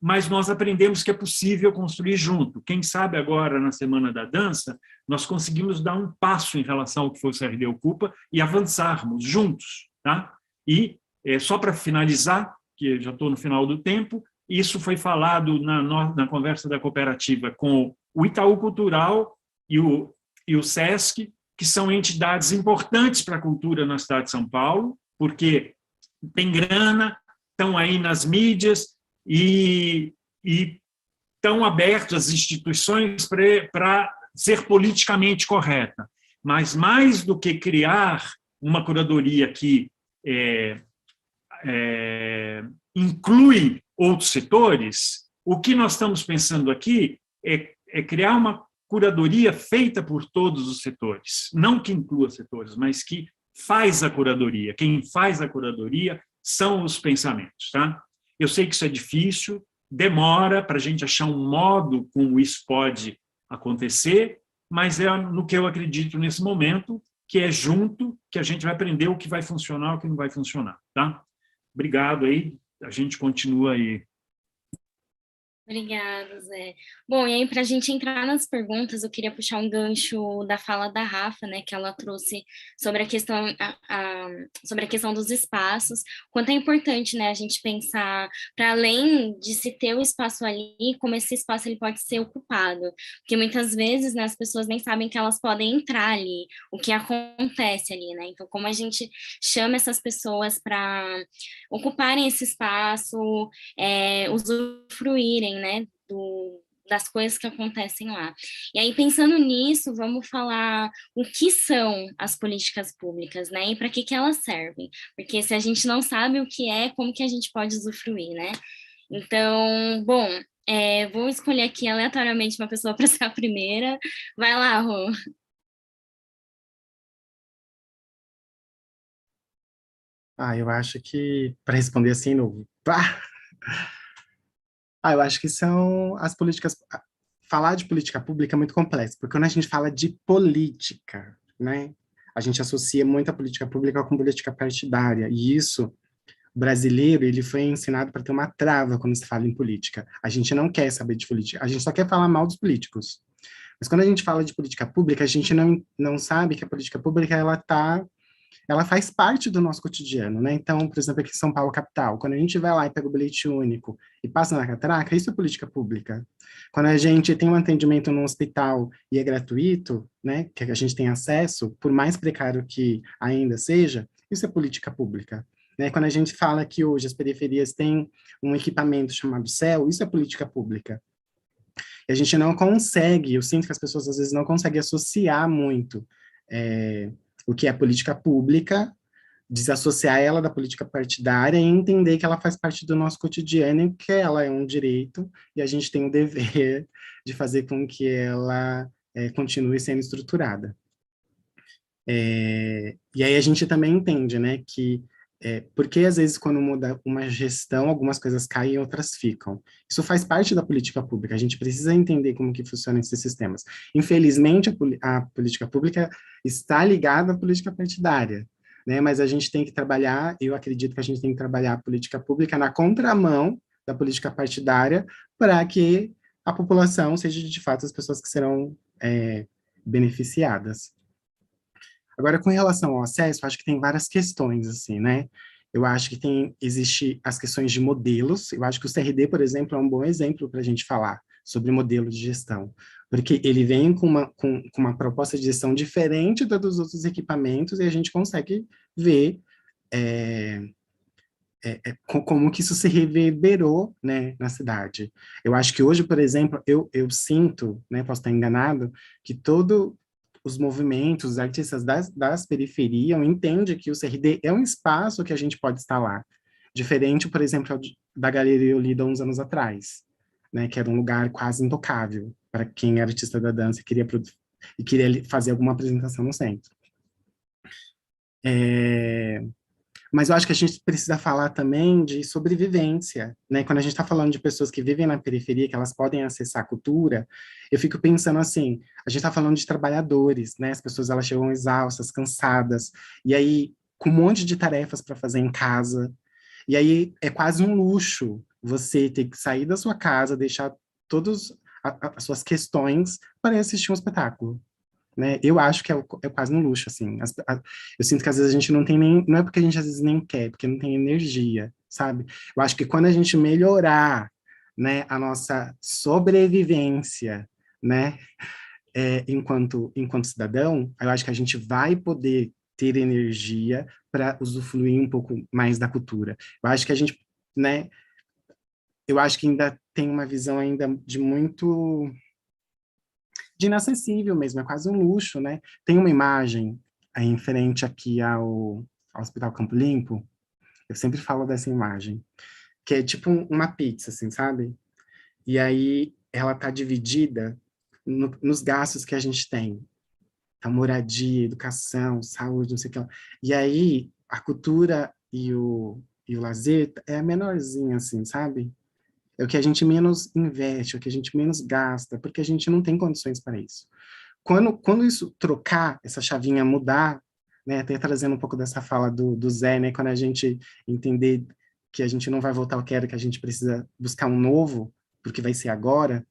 mas nós aprendemos que é possível construir junto. Quem sabe agora, na Semana da Dança, nós conseguimos dar um passo em relação ao que foi o CRD Ocupa e avançarmos juntos. Tá? E, só para finalizar, que já estou no final do tempo, isso foi falado na conversa da cooperativa com o Itaú Cultural e o SESC, que são entidades importantes para a cultura na cidade de São Paulo, porque tem grana, estão aí nas mídias e estão abertos as instituições para ser politicamente correta. Mas, mais do que criar uma curadoria que inclui outros setores, o que nós estamos pensando aqui é criar uma curadoria feita por todos os setores, não que inclua setores, mas que faz a curadoria. Quem faz a curadoria são os pensamentos. Tá? Eu sei que isso é difícil, demora para a gente achar um modo como isso pode acontecer, mas é no que eu acredito nesse momento, que é junto que a gente vai aprender o que vai funcionar e o que não vai funcionar. Tá? Obrigado aí. A gente continua aí. Obrigada, Zé. Bom, e aí, para a gente entrar nas perguntas, eu queria puxar um gancho da fala da Rafa, né, que ela trouxe sobre a questão, sobre a questão dos espaços, quanto é importante, né, a gente pensar, para além de se ter o espaço ali, como esse espaço ele pode ser ocupado, porque muitas vezes, né, as pessoas nem sabem que elas podem entrar ali, o que acontece ali, né, então como a gente chama essas pessoas para ocuparem esse espaço, usufruírem, né, das coisas que acontecem lá. E aí, pensando nisso, vamos falar o que são as políticas públicas, né, e para que elas servem, porque se a gente não sabe o que é, como que a gente pode usufruir, né? Então, bom, vou escolher aqui aleatoriamente uma pessoa para ser a primeira. Vai lá, Rô. Eu acho que, para responder assim, eu acho que são as políticas... Falar de política pública é muito complexo, porque quando a gente fala de política, né, a gente associa muito a política pública com política partidária, e isso, o brasileiro, ele foi ensinado para ter uma trava quando se fala em política. A gente não quer saber de política, a gente só quer falar mal dos políticos. Mas quando a gente fala de política pública, a gente não sabe que a política pública, ela faz parte do nosso cotidiano, né? Então, por exemplo, aqui em São Paulo, capital, quando a gente vai lá e pega o bilhete único e passa na catraca, isso é política pública. Quando a gente tem um atendimento no hospital e é gratuito, né, que a gente tem acesso, por mais precário que ainda seja, isso é política pública. né? Quando a gente fala que hoje as periferias têm um equipamento chamado CEL, isso é política pública. E a gente não consegue, eu sinto que as pessoas às vezes não conseguem associar muito o que é política pública, desassociar ela da política partidária e entender que ela faz parte do nosso cotidiano e que ela é um direito e a gente tem o dever de fazer com que ela continue sendo estruturada. E aí a gente também entende, né, que porque às vezes quando muda uma gestão, algumas coisas caem e outras ficam. Isso faz parte da política pública, a gente precisa entender como que funcionam esses sistemas. Infelizmente, a política pública está ligada à política partidária, né, mas a gente tem que trabalhar, eu acredito que a gente tem que trabalhar a política pública na contramão da política partidária para que a população seja de fato as pessoas que serão beneficiadas. Agora, com relação ao acesso, acho que tem várias questões, assim, né? Eu acho que existe as questões de modelos, eu acho que o CRD, por exemplo, é um bom exemplo para a gente falar sobre modelo de gestão, porque ele vem com uma proposta de gestão diferente da dos outros equipamentos e a gente consegue ver como que isso se reverberou, né, na cidade. Eu acho que hoje, por exemplo, eu sinto, né, posso estar enganado, que os movimentos, os artistas das periferias entendem que o CRD é um espaço que a gente pode estar lá. Diferente, por exemplo, da Galeria Olinda uns anos atrás, né, que era um lugar quase intocável para quem era artista da dança e queria fazer alguma apresentação no centro. Mas eu acho que a gente precisa falar também de sobrevivência, né? Quando a gente está falando de pessoas que vivem na periferia, que elas podem acessar a cultura, eu fico pensando assim, a gente está falando de trabalhadores, né? As pessoas, elas chegam exaustas, cansadas, e aí com um monte de tarefas para fazer em casa, e aí é quase um luxo você ter que sair da sua casa, deixar todas as suas questões para ir assistir um espetáculo. Né? Eu acho que é quase um luxo, assim. Eu sinto que às vezes a gente não tem nem... Não é porque a gente às vezes nem quer, porque não tem energia, sabe? Eu acho que quando a gente melhorar, né, a nossa sobrevivência, né, enquanto cidadão, eu acho que a gente vai poder ter energia para usufruir um pouco mais da cultura. Eu acho que a gente, né, eu acho que ainda tem uma visão ainda de muito... de inacessível mesmo, é quase um luxo, né? Tem uma imagem aí em frente aqui ao Hospital Campo Limpo, eu sempre falo dessa imagem, que é tipo uma pizza, assim, sabe? E aí ela tá dividida nos gastos que a gente tem. A moradia, educação, saúde, não sei o que lá. E aí a cultura e o lazer é menorzinho, assim, sabe? É o que a gente menos investe, é o que a gente menos gasta, porque a gente não tem condições para isso. Quando isso trocar, essa chavinha mudar, né, até trazendo um pouco dessa fala do Zé, né, quando a gente entender que a gente não vai voltar ao que era, que a gente precisa buscar um novo, porque vai ser agora,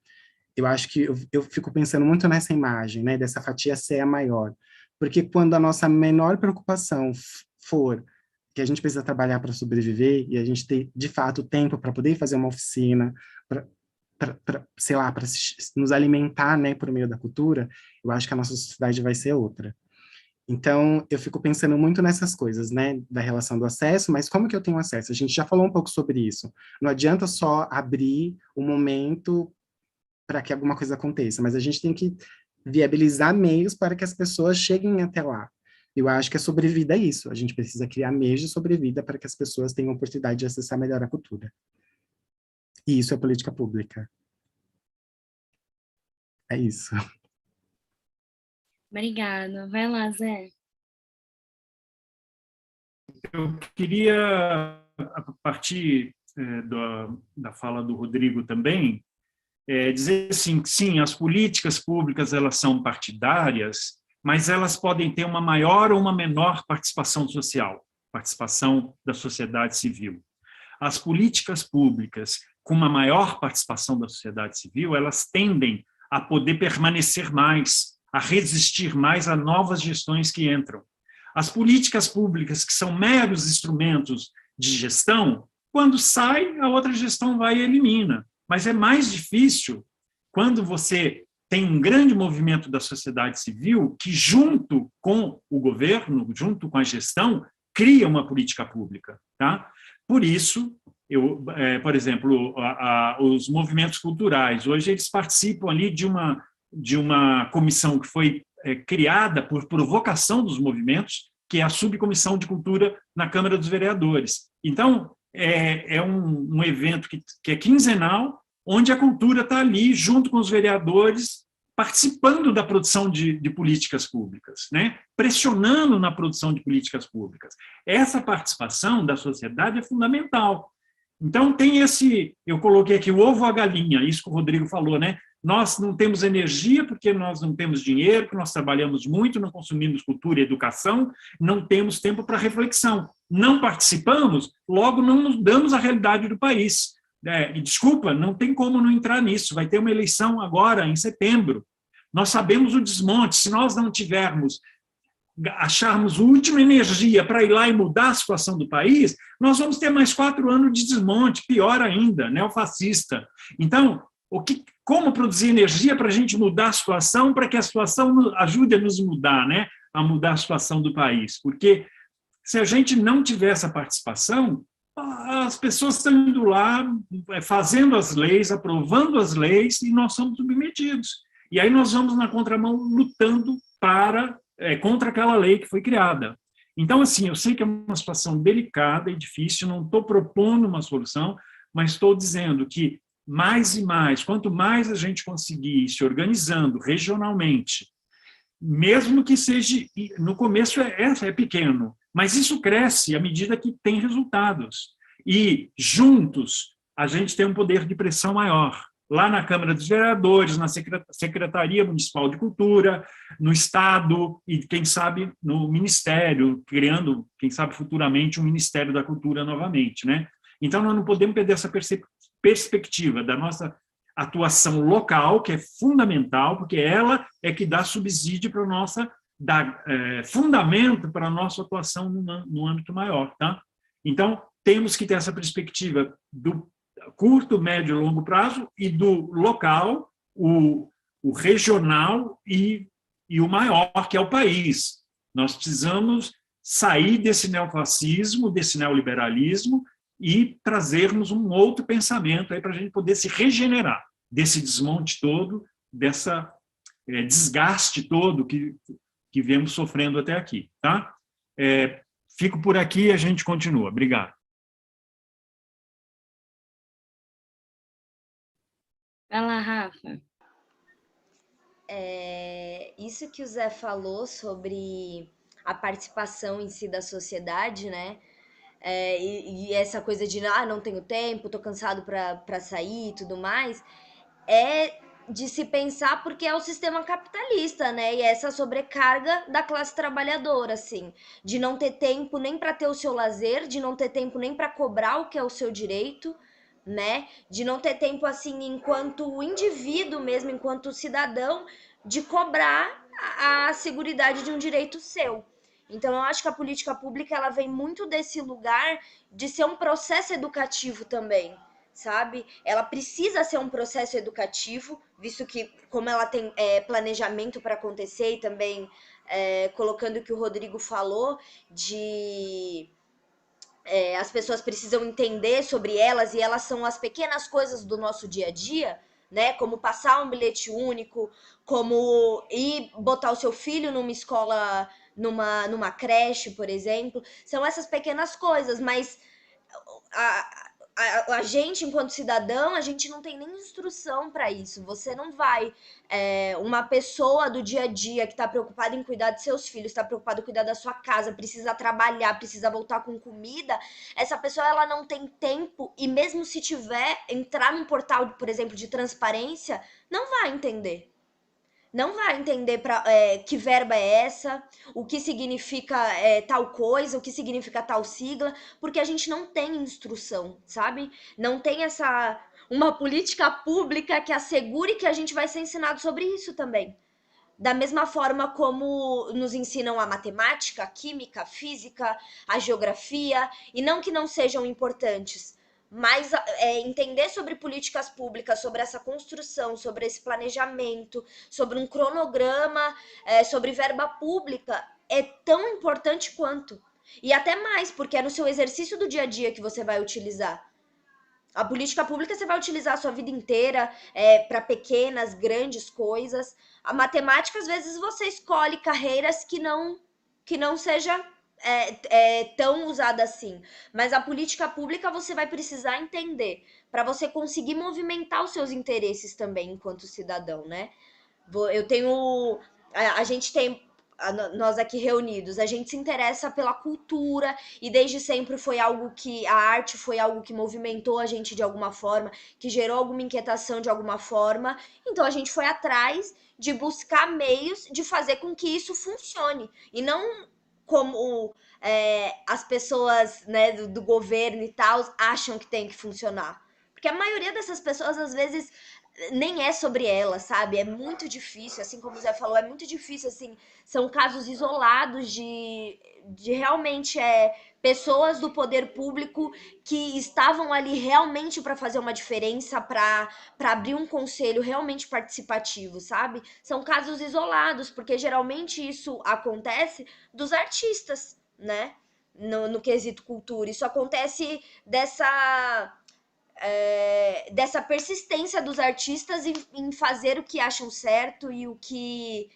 eu acho que eu fico pensando muito nessa imagem, né, dessa fatia ser a maior. Porque quando a nossa menor preocupação for que a gente precisa trabalhar para sobreviver e a gente ter, de fato, tempo para poder fazer uma oficina, sei lá, para nos alimentar, né, por meio da cultura, eu acho que a nossa sociedade vai ser outra. Então, eu fico pensando muito nessas coisas, né, da relação do acesso, mas como que eu tenho acesso? A gente já falou um pouco sobre isso. Não adianta só abrir o momento para que alguma coisa aconteça, mas a gente tem que viabilizar meios para que as pessoas cheguem até lá. Eu acho que a sobrevida é isso. A gente precisa criar meios de sobrevida para que as pessoas tenham a oportunidade de acessar melhor a cultura. E isso é política pública. É isso. Obrigada. Vai lá, Zé. Eu queria, a partir da fala do Rodrigo também, dizer assim, sim, as políticas públicas elas são partidárias, mas elas podem ter uma maior ou uma menor participação social, participação da sociedade civil. As políticas públicas com uma maior participação da sociedade civil, elas tendem a poder permanecer mais, a resistir mais a novas gestões que entram. As políticas públicas, que são meros instrumentos de gestão, quando sai, a outra gestão vai e elimina. Mas é mais difícil quando você tem um grande movimento da sociedade civil que, junto com o governo, junto com a gestão, cria uma política pública, tá? Por isso, por exemplo, os movimentos culturais, hoje eles participam ali de uma comissão que foi criada por provocação dos movimentos, que é a Subcomissão de Cultura na Câmara dos Vereadores. Então, é um evento que é quinzenal, onde a cultura está ali, junto com os vereadores, participando da produção de políticas públicas, né? Pressionando na produção de políticas públicas. Essa participação da sociedade é fundamental. Então, eu coloquei aqui o ovo ou a galinha, isso que o Rodrigo falou, né? Nós não temos energia porque nós não temos dinheiro, porque nós trabalhamos muito, não consumimos cultura e educação, não temos tempo para reflexão. Não participamos, logo não mudamos a realidade do país. E desculpa, não tem como não entrar nisso, vai ter uma eleição agora, em setembro. Nós sabemos o desmonte, se nós não acharmos a última energia para ir lá e mudar a situação do país, nós vamos ter mais 4 anos de desmonte, pior ainda, neofascista. Então, como produzir energia para a gente mudar a situação, para que a situação ajude a nos mudar, né? A mudar a situação do país? Porque se a gente não tiver essa participação, as pessoas estão indo lá, fazendo as leis, aprovando as leis, e nós somos submetidos. E aí nós vamos na contramão lutando contra aquela lei que foi criada. Então, assim, eu sei que é uma situação delicada e difícil, não estou propondo uma solução, mas estou dizendo que mais e mais, quanto mais a gente conseguir ir se organizando regionalmente, mesmo que seja, no começo é pequeno, mas isso cresce à medida que tem resultados. E, juntos, a gente tem um poder de pressão maior. Lá na Câmara dos Vereadores, na Secretaria Municipal de Cultura, no Estado e, quem sabe, no Ministério, criando, quem sabe, futuramente, um Ministério da Cultura novamente, né? Então, nós não podemos perder essa perspectiva da nossa atuação local, que é fundamental, porque ela é que dá subsídio para dá fundamento para a nossa atuação no âmbito maior, tá? Então, temos que ter essa perspectiva do curto, médio e longo prazo e do local, o regional e o maior, que é o país. Nós precisamos sair desse neofascismo, desse neoliberalismo e trazermos um outro pensamento aí para a gente poder se regenerar desse desmonte todo, dessa desgaste todo que viemos sofrendo até aqui, tá? Fico por aqui e a gente continua. Obrigado. Vai lá, Rafa. Isso que o Zé falou sobre a participação em si da sociedade, né? E essa coisa de não tenho tempo, tô cansado para sair e tudo mais, é de se pensar porque é o sistema capitalista, né? E essa sobrecarga da classe trabalhadora, assim, de não ter tempo nem para ter o seu lazer, de não ter tempo nem para cobrar o que é o seu direito, né? De não ter tempo, assim, enquanto indivíduo mesmo, enquanto cidadão, de cobrar a seguridade de um direito seu. Então, eu acho que a política pública ela vem muito desse lugar de ser um processo educativo também, sabe? Ela precisa ser um processo educativo, visto que, como ela tem planejamento para acontecer, e também colocando o que o Rodrigo falou, as pessoas precisam entender sobre elas, e elas são as pequenas coisas do nosso dia a dia, né? Como passar um bilhete único, como ir botar o seu filho numa escola, numa creche, por exemplo. São essas pequenas coisas, mas a gente, enquanto cidadão, a gente não tem nem instrução para isso. Você não vai... uma pessoa do dia a dia que está preocupada em cuidar de seus filhos, está preocupada em cuidar da sua casa, precisa trabalhar, precisa voltar com comida, essa pessoa ela não tem tempo, e mesmo se tiver, entrar num portal, por exemplo, de transparência, não vai entender. Não vai entender que verba é essa, o que significa tal coisa, o que significa tal sigla, porque a gente não tem instrução, sabe? Não tem uma política pública que assegure que a gente vai ser ensinado sobre isso também. Da mesma forma como nos ensinam a matemática, a química, a física, a geografia, e não que não sejam importantes, mas entender sobre políticas públicas, sobre essa construção, sobre esse planejamento, sobre um cronograma, sobre verba pública, é tão importante quanto. E até mais, porque é no seu exercício do dia a dia que você vai utilizar. A política pública você vai utilizar a sua vida inteira para pequenas, grandes coisas. A matemática, às vezes, você escolhe carreiras que não seja tão usada assim. Mas a política pública você vai precisar entender para você conseguir movimentar os seus interesses também enquanto cidadão, né? Eu tenho. A gente tem. Nós aqui reunidos, a gente se interessa pela cultura e desde sempre foi algo que a arte foi algo que movimentou a gente de alguma forma, que gerou alguma inquietação de alguma forma. Então a gente foi atrás de buscar meios de fazer com que isso funcione e não como as pessoas, né, do governo e tal acham que tem que funcionar. Porque a maioria dessas pessoas às vezes nem é sobre ela, sabe? É muito difícil, assim como o Zé falou, é muito difícil, assim, são casos isolados de realmente pessoas do poder público que estavam ali realmente para fazer uma diferença, para abrir um conselho realmente participativo, sabe? São casos isolados, porque geralmente isso acontece dos artistas, né? No quesito cultura. Isso acontece dessa persistência dos artistas em fazer o que acham certo e o que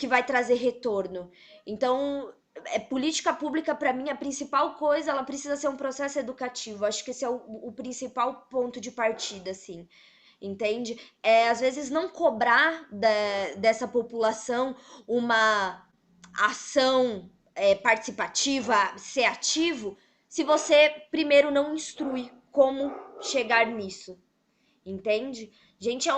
vai trazer retorno. Então, política pública, para mim, a principal coisa, ela precisa ser um processo educativo. Acho que esse é o principal ponto de partida, assim. Entende? Às vezes, não cobrar dessa população uma ação participativa, ser ativo, se você primeiro não instrui como chegar nisso, entende? Gente,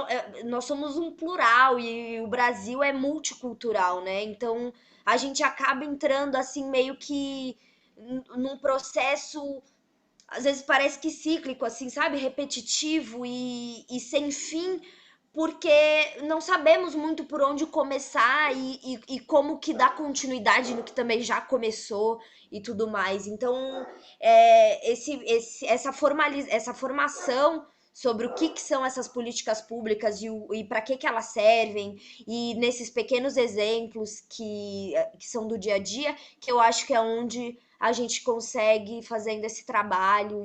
nós somos um plural e o Brasil é multicultural, né? Então a gente acaba entrando assim meio que num processo, às vezes parece que cíclico, assim, sabe? Repetitivo e sem fim, porque não sabemos muito por onde começar e como que dar continuidade no que também já começou e tudo mais. Então, essa formação sobre o que são essas políticas públicas e para que elas servem, e nesses pequenos exemplos que são do dia a dia, que eu acho que é onde a gente consegue fazendo esse trabalho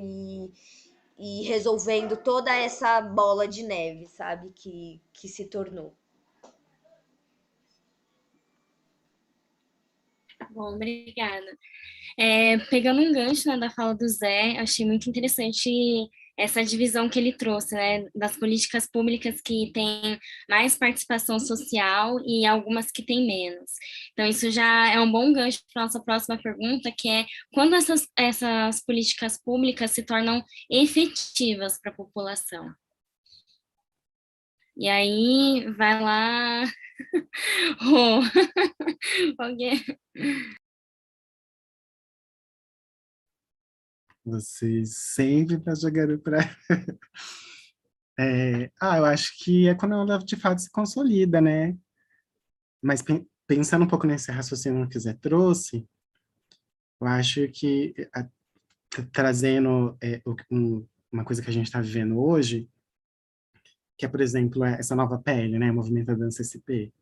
e resolvendo toda essa bola de neve, sabe? Que se tornou. Bom, obrigada. Pegando um gancho, né, da fala do Zé, achei muito interessante essa divisão que ele trouxe, né, das políticas públicas que têm mais participação social e algumas que têm menos. Então, isso já é um bom gancho para a nossa próxima pergunta, que é quando essas políticas públicas se tornam efetivas para a população? E aí, vai lá, Rô. Ok. Vocês sempre tá jogando para... eu acho que é quando ela de fato se consolida, né? Mas pensando um pouco nesse raciocínio que o Zé trouxe, eu acho que trazendo uma coisa que a gente está vivendo hoje, que é, por exemplo, essa nova PL, né, Movimento da Dança SP.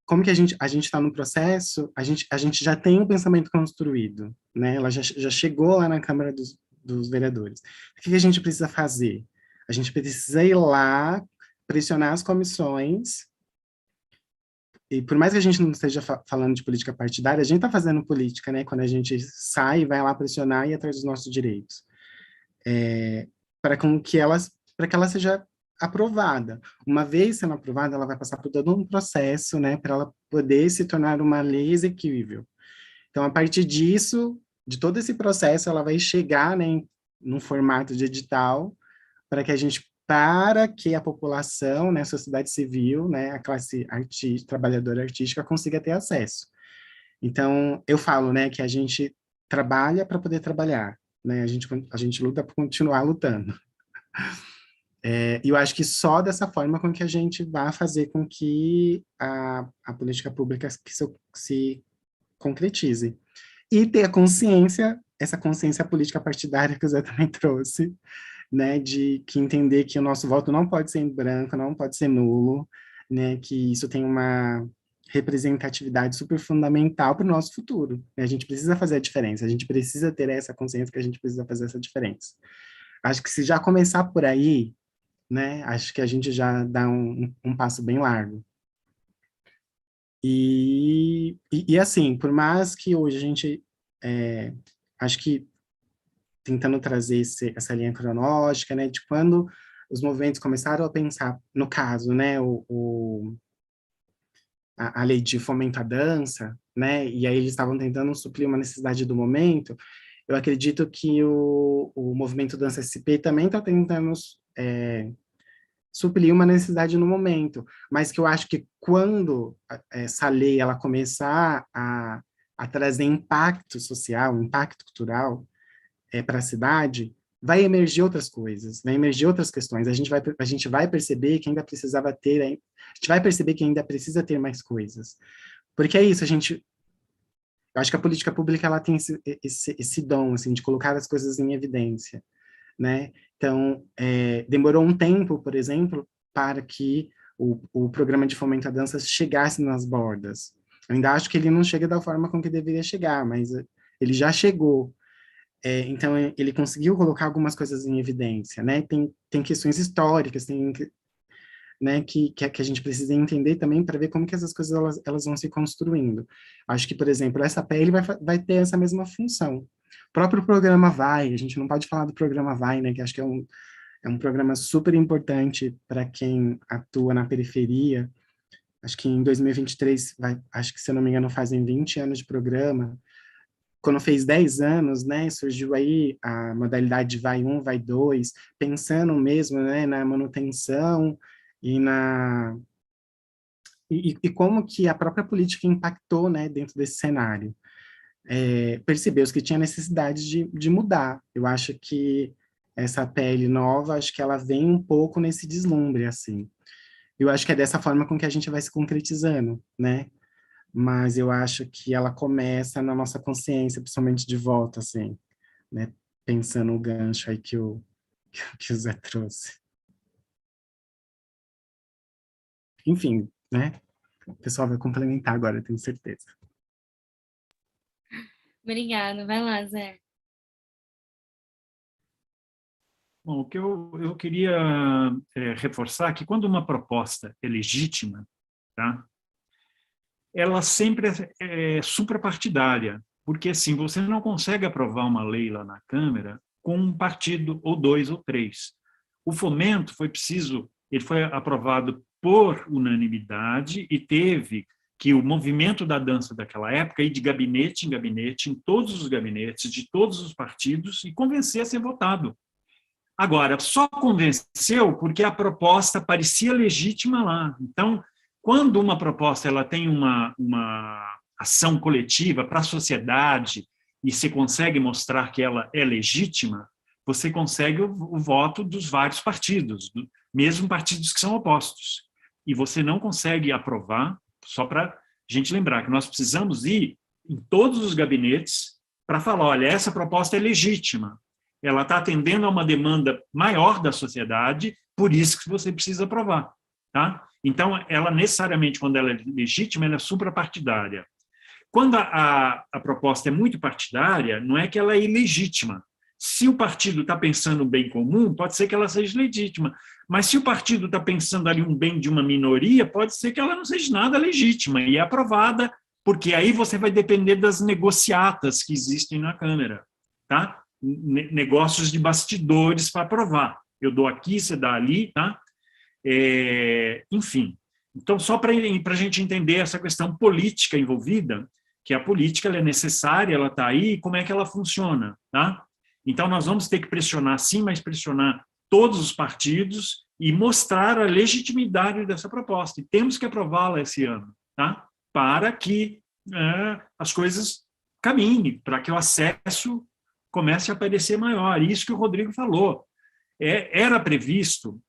Como que a gente está no processo, a gente já tem um pensamento construído, né? Ela já chegou lá na Câmara dos Vereadores. O que a gente precisa fazer? A gente precisa ir lá, pressionar as comissões, e por mais que a gente não esteja falando de política partidária, a gente está fazendo política, né? Quando a gente sai, vai lá pressionar e ir atrás dos nossos direitos. Para que ela seja aprovada. Uma vez sendo aprovada, ela vai passar por todo um processo, né, para ela poder se tornar uma lei exequível. Então, a partir disso, de todo esse processo, ela vai chegar, né, num formato de edital, para que a população, né, a sociedade civil, né, a classe trabalhadora artística consiga ter acesso. Então, eu falo, né, que a gente trabalha para poder trabalhar, né, a gente luta para continuar lutando. E eu acho que só dessa forma com que a gente vai fazer com que a política pública se concretize. E ter a consciência, essa consciência política partidária que o Zé também trouxe, né, de que entender que o nosso voto não pode ser em branco, não pode ser nulo, né, que isso tem uma representatividade super fundamental para o nosso futuro, né? A gente precisa fazer a diferença, a gente precisa ter essa consciência que a gente precisa fazer essa diferença. Acho que se já começar por aí, né, acho que a gente já dá um passo bem largo. E assim, por mais que hoje a gente, acho que tentando trazer essa linha cronológica, né, de quando os movimentos começaram a pensar, no caso, né, a lei de fomento à dança, né, e aí eles estavam tentando suprir uma necessidade do momento. Eu acredito que o movimento Dança SP também está tentando suprir uma necessidade no momento, mas que eu acho que quando essa lei ela começar a trazer impacto social, impacto cultural para a cidade, vai emergir outras coisas, vai emergir outras questões. A gente vai perceber que ainda precisava ter, a gente vai perceber que ainda precisa ter mais coisas. Porque é isso, eu acho que a política pública ela tem esse dom assim, de colocar as coisas em evidência, né? Então, demorou um tempo, por exemplo, para que o programa de fomento à dança chegasse nas bordas. Eu ainda acho que ele não chega da forma com que deveria chegar, mas ele já chegou. Então, ele conseguiu colocar algumas coisas em evidência, né? Tem questões históricas, né, que a gente precisa entender também para ver como que essas coisas elas vão se construindo. Acho que, por exemplo, essa pele vai ter essa mesma função. O próprio programa Vai, a gente não pode falar do programa Vai, né, que acho que é um programa super importante para quem atua na periferia. Acho que em 2023, acho que, se eu não me engano, fazem 20 anos de programa. Quando fez 10 anos, né, surgiu aí a modalidade Vai 1, Vai 2, pensando mesmo, né, na manutenção e como que a própria política impactou, né, dentro desse cenário. Percebeu-se que tinha necessidade de mudar. Eu acho que essa pele nova, acho que ela vem um pouco nesse deslumbre, assim. Eu acho que é dessa forma com que a gente vai se concretizando, né? Mas eu acho que ela começa na nossa consciência, principalmente de volta, assim, né? Pensando o gancho aí que o Zé trouxe. Enfim, né? O pessoal vai complementar agora, eu tenho certeza. Obrigada, vai lá, Zé. Bom, o que eu queria reforçar é que quando uma proposta é legítima, tá, ela sempre é suprapartidária, porque assim, você não consegue aprovar uma lei lá na Câmara com um partido, ou dois, ou três. O fomento ele foi aprovado por unanimidade e teve que o movimento da dança daquela época ir de gabinete em gabinete, em todos os gabinetes, de todos os partidos, e convencer a ser votado. Agora, só convenceu porque a proposta parecia legítima lá. Então, quando uma proposta ela tem uma ação coletiva para a sociedade e se consegue mostrar que ela é legítima, você consegue o voto dos vários partidos, mesmo partidos que são opostos. E você não consegue aprovar, só para a gente lembrar que nós precisamos ir em todos os gabinetes para falar, olha, essa proposta é legítima, ela está atendendo a uma demanda maior da sociedade, por isso que você precisa aprovar. Tá? Então, ela necessariamente, quando ela é legítima, ela é suprapartidária. Quando a proposta é muito partidária, não é que ela é ilegítima. Se o partido está pensando no bem comum, pode ser que ela seja legítima. Mas se o partido está pensando ali um bem de uma minoria, pode ser que ela não seja nada legítima e é aprovada, porque aí você vai depender das negociatas que existem na Câmara. Tá? Negócios de bastidores para aprovar. Eu dou aqui, você dá ali, tá? Enfim. Então, só para a gente entender essa questão política envolvida, que a política ela é necessária, ela está aí, como é que ela funciona, tá? Então, nós vamos ter que pressionar, sim, mas pressionar todos os partidos e mostrar a legitimidade dessa proposta. E temos que aprová-la esse ano, tá? Para que as coisas caminhem, para que o acesso comece a aparecer maior. Isso que o Rodrigo falou. Era previsto,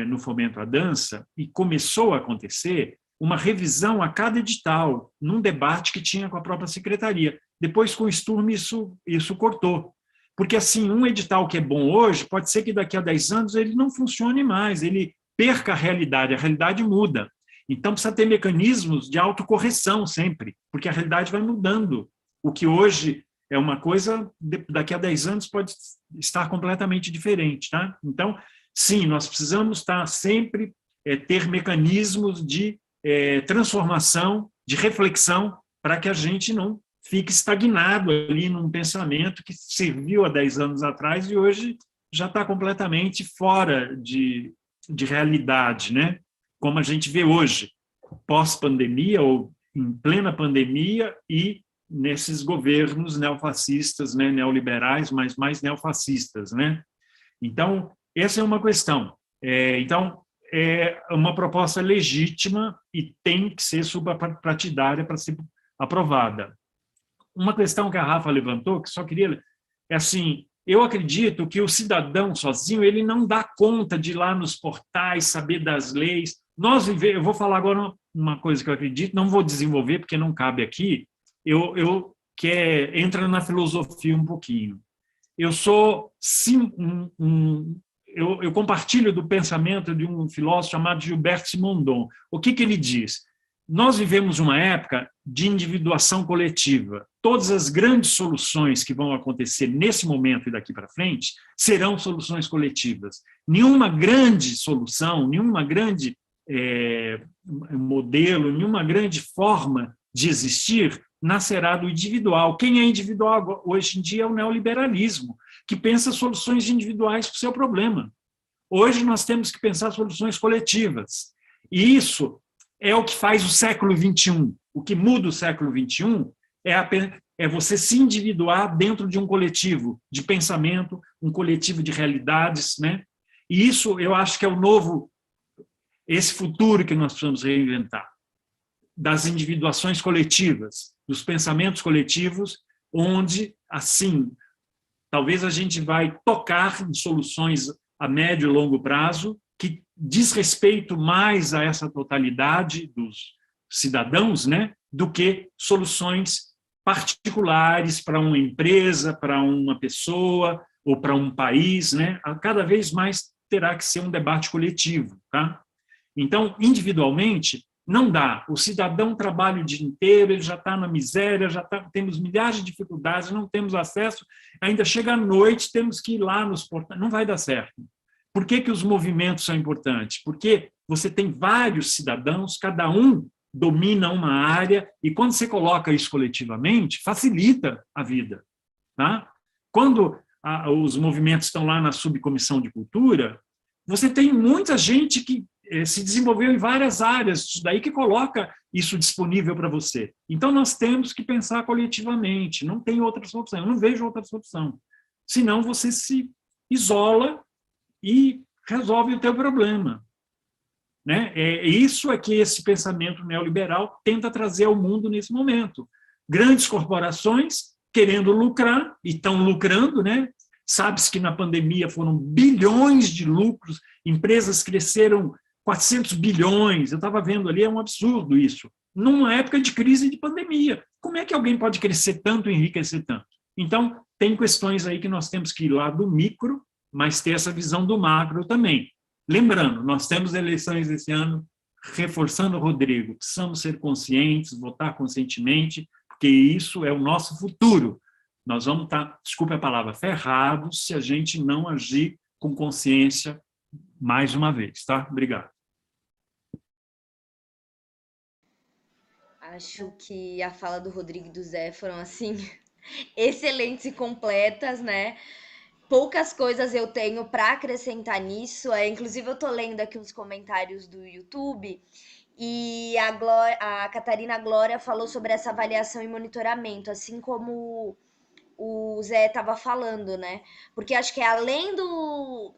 no Fomento à Dança, e começou a acontecer, uma revisão a cada edital, num debate que tinha com a própria secretaria. Depois, com o Sturm, isso cortou. Porque, assim, um edital que é bom hoje, pode ser que daqui a 10 anos ele não funcione mais, ele perca a realidade muda. Então, precisa ter mecanismos de autocorreção sempre, porque a realidade vai mudando. O que hoje é uma coisa, daqui a 10 anos pode estar completamente diferente. Tá? Então, sim, nós precisamos estar sempre, ter mecanismos de transformação, de reflexão, para que a gente não fique estagnado ali num pensamento que serviu há 10 anos atrás e hoje já está completamente fora de realidade, né? Como a gente vê hoje, pós-pandemia ou em plena pandemia e nesses governos neofascistas, né, neoliberais, mas mais neofascistas, né? Então, essa é uma questão. Então, é uma proposta legítima e tem que ser suprapartidária para ser aprovada. Uma questão que a Rafa levantou, que só queria... É assim, eu acredito que o cidadão sozinho, ele não dá conta de ir lá nos portais, saber das leis. Eu vou falar agora uma coisa que eu acredito, não vou desenvolver porque não cabe aqui, entra na filosofia um pouquinho. Eu sou eu compartilho do pensamento de um filósofo chamado Gilbert Simondon. O que ele diz? Nós vivemos uma época de individuação coletiva. Todas as grandes soluções que vão acontecer nesse momento e daqui para frente serão soluções coletivas. Nenhuma grande solução, nenhuma grande modelo, nenhuma grande forma de existir nascerá do individual. Quem é individual hoje em dia é o neoliberalismo, que pensa soluções individuais para o seu problema. Hoje nós temos que pensar soluções coletivas. E isso é o que faz o século XXI. O que muda o século XXI é você se individuar dentro de um coletivo de pensamento, um coletivo de realidades, né? E isso eu acho que é esse futuro que nós precisamos reinventar, das individuações coletivas, dos pensamentos coletivos, onde, assim, talvez a gente vai tocar em soluções a médio e longo prazo que diz respeito mais a essa totalidade dos cidadãos, né, do que soluções particulares para uma empresa, para uma pessoa ou para um país, né? Cada vez mais terá que ser um debate coletivo, tá? Então, individualmente, não dá. O cidadão trabalha o dia inteiro, ele já está na miséria, temos milhares de dificuldades, não temos acesso, ainda chega à noite, temos que ir lá nos portais, não vai dar certo. Por que os movimentos são importantes? Porque você tem vários cidadãos, cada um domina uma área, e quando você coloca isso coletivamente, facilita a vida. Tá? Quando os movimentos estão lá na subcomissão de cultura, você tem muita gente que se desenvolveu em várias áreas, isso daí que coloca isso disponível para você. Então, nós temos que pensar coletivamente, não tem outra solução, eu não vejo outra solução. Senão, você se isola e resolve o teu problema. Né? Isso é que esse pensamento neoliberal tenta trazer ao mundo nesse momento. Grandes corporações querendo lucrar, e estão lucrando, né? Sabe-se que na pandemia foram bilhões de lucros, empresas cresceram 400 bilhões, eu estava vendo ali, é um absurdo isso. Numa época de crise e de pandemia, como é que alguém pode crescer tanto e enriquecer tanto? Então, tem questões aí que nós temos que ir lá do micro, mas ter essa visão do macro também. Lembrando, nós temos eleições esse ano, reforçando o Rodrigo, precisamos ser conscientes, votar conscientemente, porque isso é o nosso futuro. Nós vamos estar, desculpe a palavra, ferrados se a gente não agir com consciência mais uma vez, tá? Obrigado. Acho que a fala do Rodrigo e do Zé foram, assim, excelentes e completas, né? Poucas coisas eu tenho para acrescentar nisso. Inclusive, eu tô lendo aqui uns comentários do YouTube e a Catarina Glória falou sobre essa avaliação e monitoramento, assim como o Zé estava falando, né? Porque acho que além do...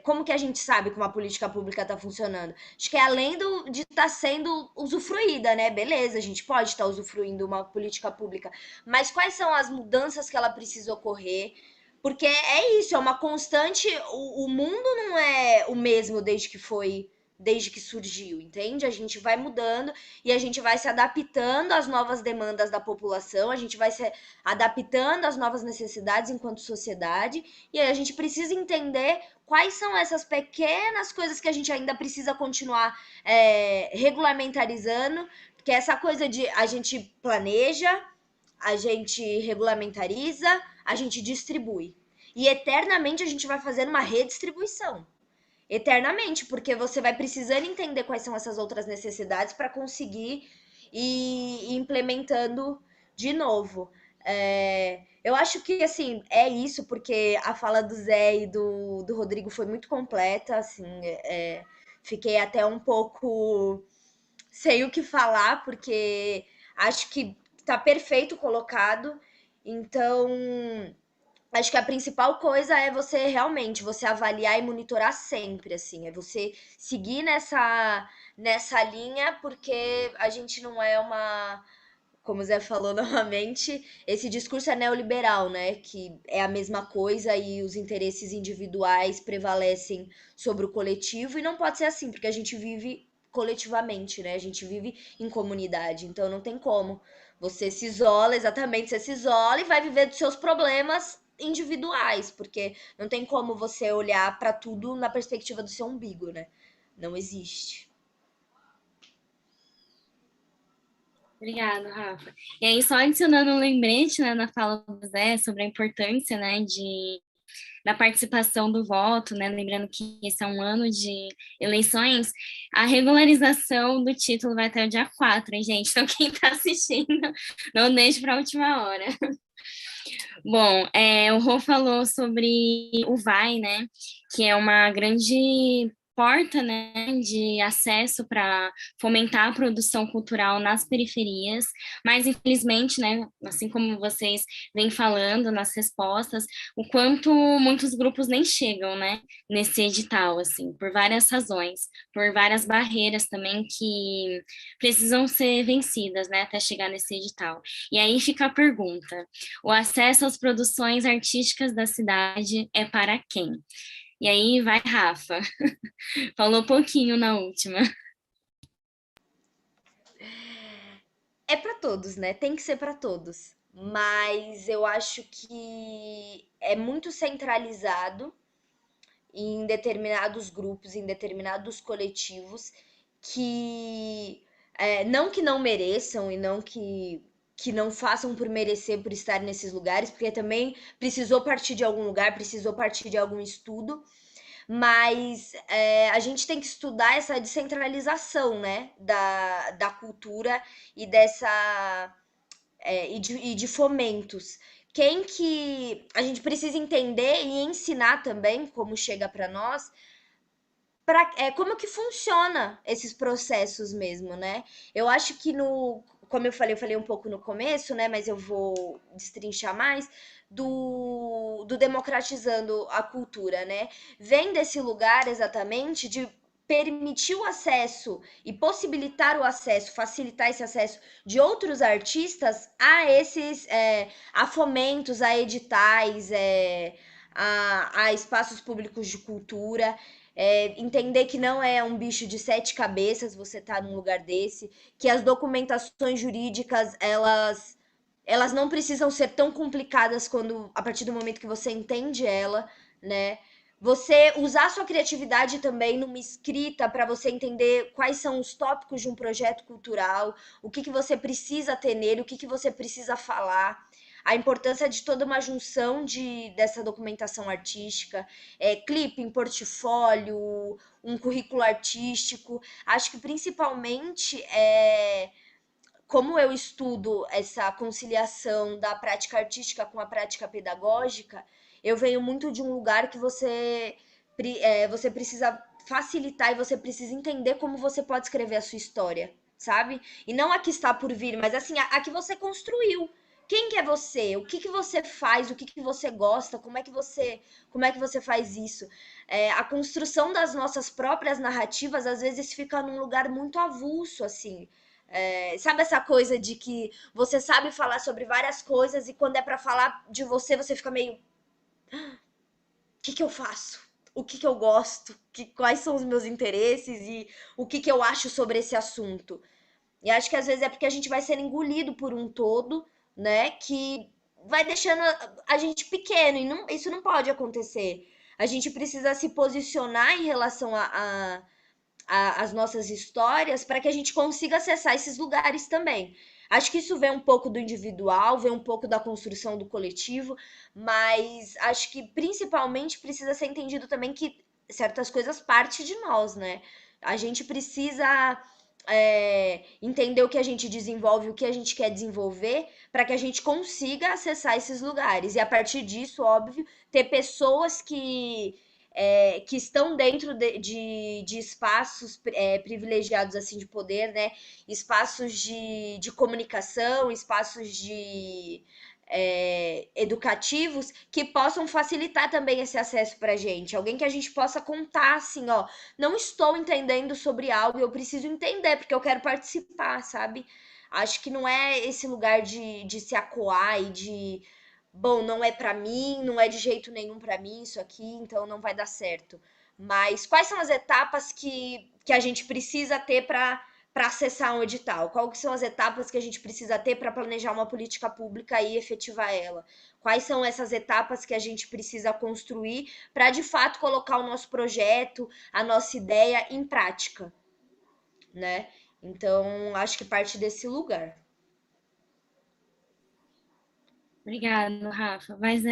como que a gente sabe como a política pública está funcionando? Acho que além de estar sendo usufruída, né? Beleza, a gente pode estar usufruindo uma política pública, mas quais são as mudanças que ela precisa ocorrer? Porque é isso, é uma constante. O mundo não é o mesmo desde que foi desde que surgiu, entende? A gente vai mudando e a gente vai se adaptando às novas demandas da população, a gente vai se adaptando às novas necessidades enquanto sociedade, e aí a gente precisa entender quais são essas pequenas coisas que a gente ainda precisa continuar regulamentarizando, porque essa coisa de a gente planeja, a gente regulamentariza, a gente distribui. E eternamente a gente vai fazendo uma redistribuição. Eternamente, porque você vai precisando entender quais são essas outras necessidades para conseguir ir implementando de novo. Eu acho que, assim, é isso, porque a fala do Zé e do Rodrigo foi muito completa, assim, fiquei até um pouco sem o que falar, porque acho que está perfeito colocado. Então, acho que a principal coisa é você realmente, você avaliar e monitorar sempre, assim, é você seguir nessa linha, porque a gente não é uma, como o Zé falou novamente, esse discurso é neoliberal, né? Que é a mesma coisa e os interesses individuais prevalecem sobre o coletivo, e não pode ser assim, porque a gente vive coletivamente, né? A gente vive em comunidade, então não tem como. Você se isola, exatamente, você se isola e vai viver dos seus problemas individuais, porque não tem como você olhar para tudo na perspectiva do seu umbigo, né? Não existe. Obrigada, Rafa. E aí, só adicionando um lembrete, né, na fala do Zé sobre a importância, né, da participação do voto, né, lembrando que esse é um ano de eleições, a regularização do título vai até o dia 4, hein, gente? Então, quem está assistindo, não deixe para a última hora. Bom, o Rô falou sobre o VAI, né, que é uma grande porta, né, de acesso para fomentar a produção cultural nas periferias, mas infelizmente, né, assim como vocês vêm falando nas respostas, o quanto muitos grupos nem chegam, né, nesse edital, assim, por várias razões, por várias barreiras também que precisam ser vencidas, né, até chegar nesse edital. E aí fica a pergunta: o acesso às produções artísticas da cidade é para quem? E aí vai Rafa. Falou pouquinho na última. É para todos, né? Tem que ser para todos. Mas eu acho que é muito centralizado em determinados grupos, em determinados coletivos não que não mereçam e não que não façam por merecer por estar nesses lugares, porque também precisou partir de algum lugar, precisou partir de algum estudo, mas a gente tem que estudar essa descentralização, né, da cultura e e de fomentos. Quem que a gente precisa entender e ensinar também, como chega para nós, como que funciona esses processos mesmo, né? Eu acho que como eu falei um pouco no começo, né? Mas eu vou destrinchar mais do democratizando a cultura, né? Vem desse lugar exatamente de permitir o acesso e possibilitar o acesso, facilitar esse acesso de outros artistas a a fomentos, a editais, a espaços públicos de cultura. Entender que não é um bicho de 7 cabeças você tá num lugar desse, que as documentações jurídicas, elas não precisam ser tão complicadas a partir do momento que você entende ela, né? Você usar sua criatividade também numa escrita para você entender quais são os tópicos de um projeto cultural, o que você precisa ter nele, o que você precisa falar, a importância de toda uma junção dessa documentação artística, clipe em portfólio, um currículo artístico. Acho que principalmente como eu estudo essa conciliação da prática artística com a prática pedagógica, eu venho muito de um lugar que você precisa facilitar e você precisa entender como você pode escrever a sua história, sabe? E não a que está por vir, mas assim, a que você construiu. Quem que é você? O que que você faz? O que que você gosta? Como é que você faz isso? A construção das nossas próprias narrativas às vezes fica num lugar muito avulso, assim. Sabe essa coisa de que você sabe falar sobre várias coisas e quando é para falar de você, você fica meio, o que que eu faço? o que eu gosto, quais são os meus interesses e o que eu acho sobre esse assunto. E acho que às vezes é porque a gente vai sendo engolido por um todo, né, que vai deixando a gente pequeno, e isso não pode acontecer. A gente precisa se posicionar em relação as nossas histórias para que a gente consiga acessar esses lugares também. Acho que isso vem um pouco do individual, vem um pouco da construção do coletivo, mas acho que principalmente precisa ser entendido também que certas coisas partem de nós, né? A gente precisa entender o que a gente desenvolve, o que a gente quer desenvolver, para que a gente consiga acessar esses lugares. E a partir disso, óbvio, ter pessoas que estão dentro de espaços privilegiados assim de poder, né? Espaços de comunicação, espaços educativos que possam facilitar também esse acesso para a gente. Alguém que a gente possa contar assim, ó, não estou entendendo sobre algo, eu preciso entender porque eu quero participar, sabe? Acho que não é esse lugar de se acuar e de bom, não é para mim, não é de jeito nenhum para mim isso aqui, então não vai dar certo. Mas quais são as etapas que a gente precisa ter para acessar um edital? Quais são as etapas que a gente precisa ter para planejar uma política pública e efetivar ela? Quais são essas etapas que a gente precisa construir para de fato colocar o nosso projeto, a nossa ideia em prática, né? Então, acho que parte desse lugar. Obrigada, Rafa. Mas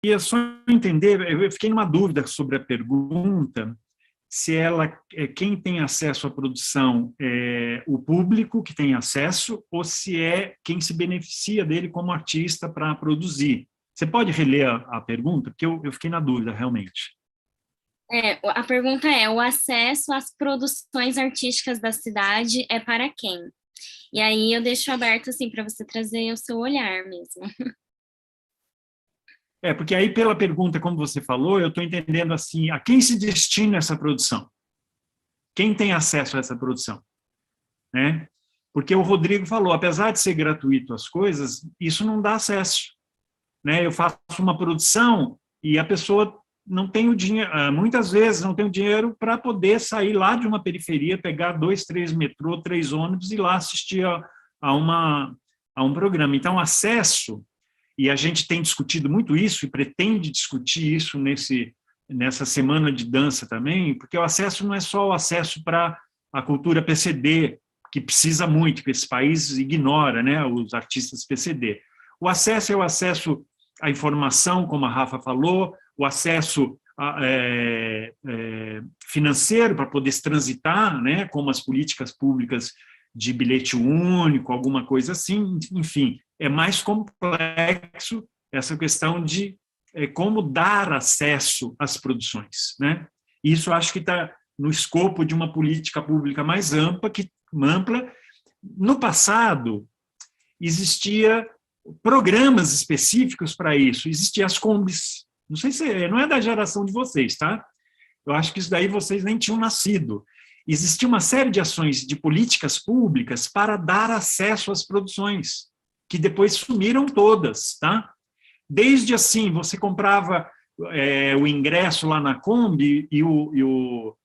E é só entender, eu fiquei numa dúvida sobre a pergunta, se quem tem acesso à produção é o público que tem acesso ou se é quem se beneficia dele como artista para produzir. Você pode reler a pergunta? Porque eu fiquei na dúvida, realmente. a pergunta é: o acesso às produções artísticas da cidade é para quem? E aí eu deixo aberto assim para você trazer o seu olhar mesmo. Porque aí pela pergunta, como você falou, eu estou entendendo assim, a quem se destina essa produção? Quem tem acesso a essa produção? Né? Porque o Rodrigo falou, apesar de ser gratuito as coisas, isso não dá acesso. Né? Eu faço uma produção e a pessoa não tem o dinheiro, muitas vezes não tem o dinheiro para poder sair lá de uma periferia, pegar 2, 3 metrô, 3 ônibus e ir lá assistir a um programa. Então, acesso, e a gente tem discutido muito isso e pretende discutir isso nessa semana de dança também, porque o acesso não é só o acesso para a cultura PCD, que precisa muito, que esse país ignora, né, os artistas PCD. O acesso é o acesso à informação, como a Rafa falou, o acesso financeiro para poder se transitar, né, como as políticas públicas de bilhete único, alguma coisa assim, enfim, é mais complexo essa questão de como dar acesso às produções, né? Isso acho que está no escopo de uma política pública mais ampla. No passado, existia programas específicos para isso, existiam as combis, não sei se não é da geração de vocês, tá? Eu acho que isso daí vocês nem tinham nascido. Existia uma série de ações de políticas públicas para dar acesso às produções, que depois sumiram todas, tá? Desde assim, você comprava o ingresso lá na Kombi e o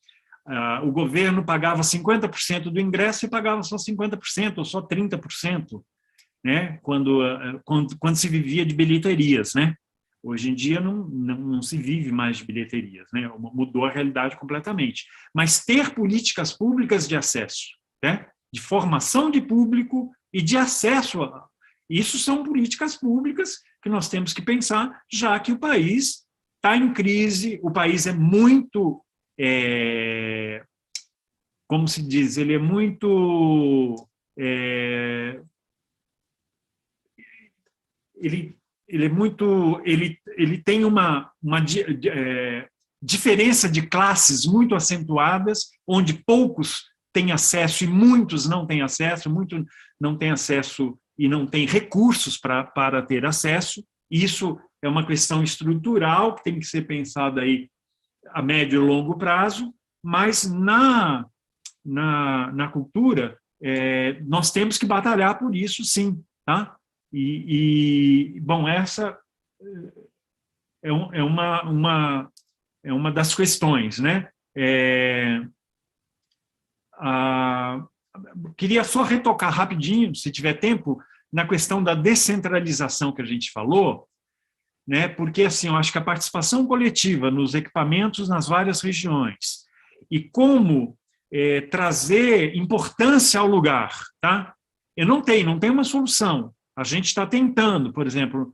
governo pagava 50% do ingresso e pagava só 50% ou só 30%, né? Quando se vivia de bilheterias, né? Hoje em dia não se vive mais de bilheterias, né? Mudou a realidade completamente. Mas ter políticas públicas de acesso, né? De formação de público e de acesso isso são políticas públicas que nós temos que pensar, já que o país está em crise, o país é muito, como se diz, ele é muito... ele tem uma diferença de classes muito acentuadas, onde poucos têm acesso e muitos não têm acesso, muitos não têm acesso e não têm recursos para ter acesso. Isso é uma questão estrutural que tem que ser pensada aí a médio e longo prazo, mas na cultura nós temos que batalhar por isso, sim, tá? Bom, essa é uma das questões, né? Queria só retocar rapidinho, se tiver tempo, na questão da descentralização que a gente falou, né? Porque assim, eu acho que a participação coletiva nos equipamentos nas várias regiões e como trazer importância ao lugar, tá? Eu não tenho uma solução. A gente está tentando, por exemplo,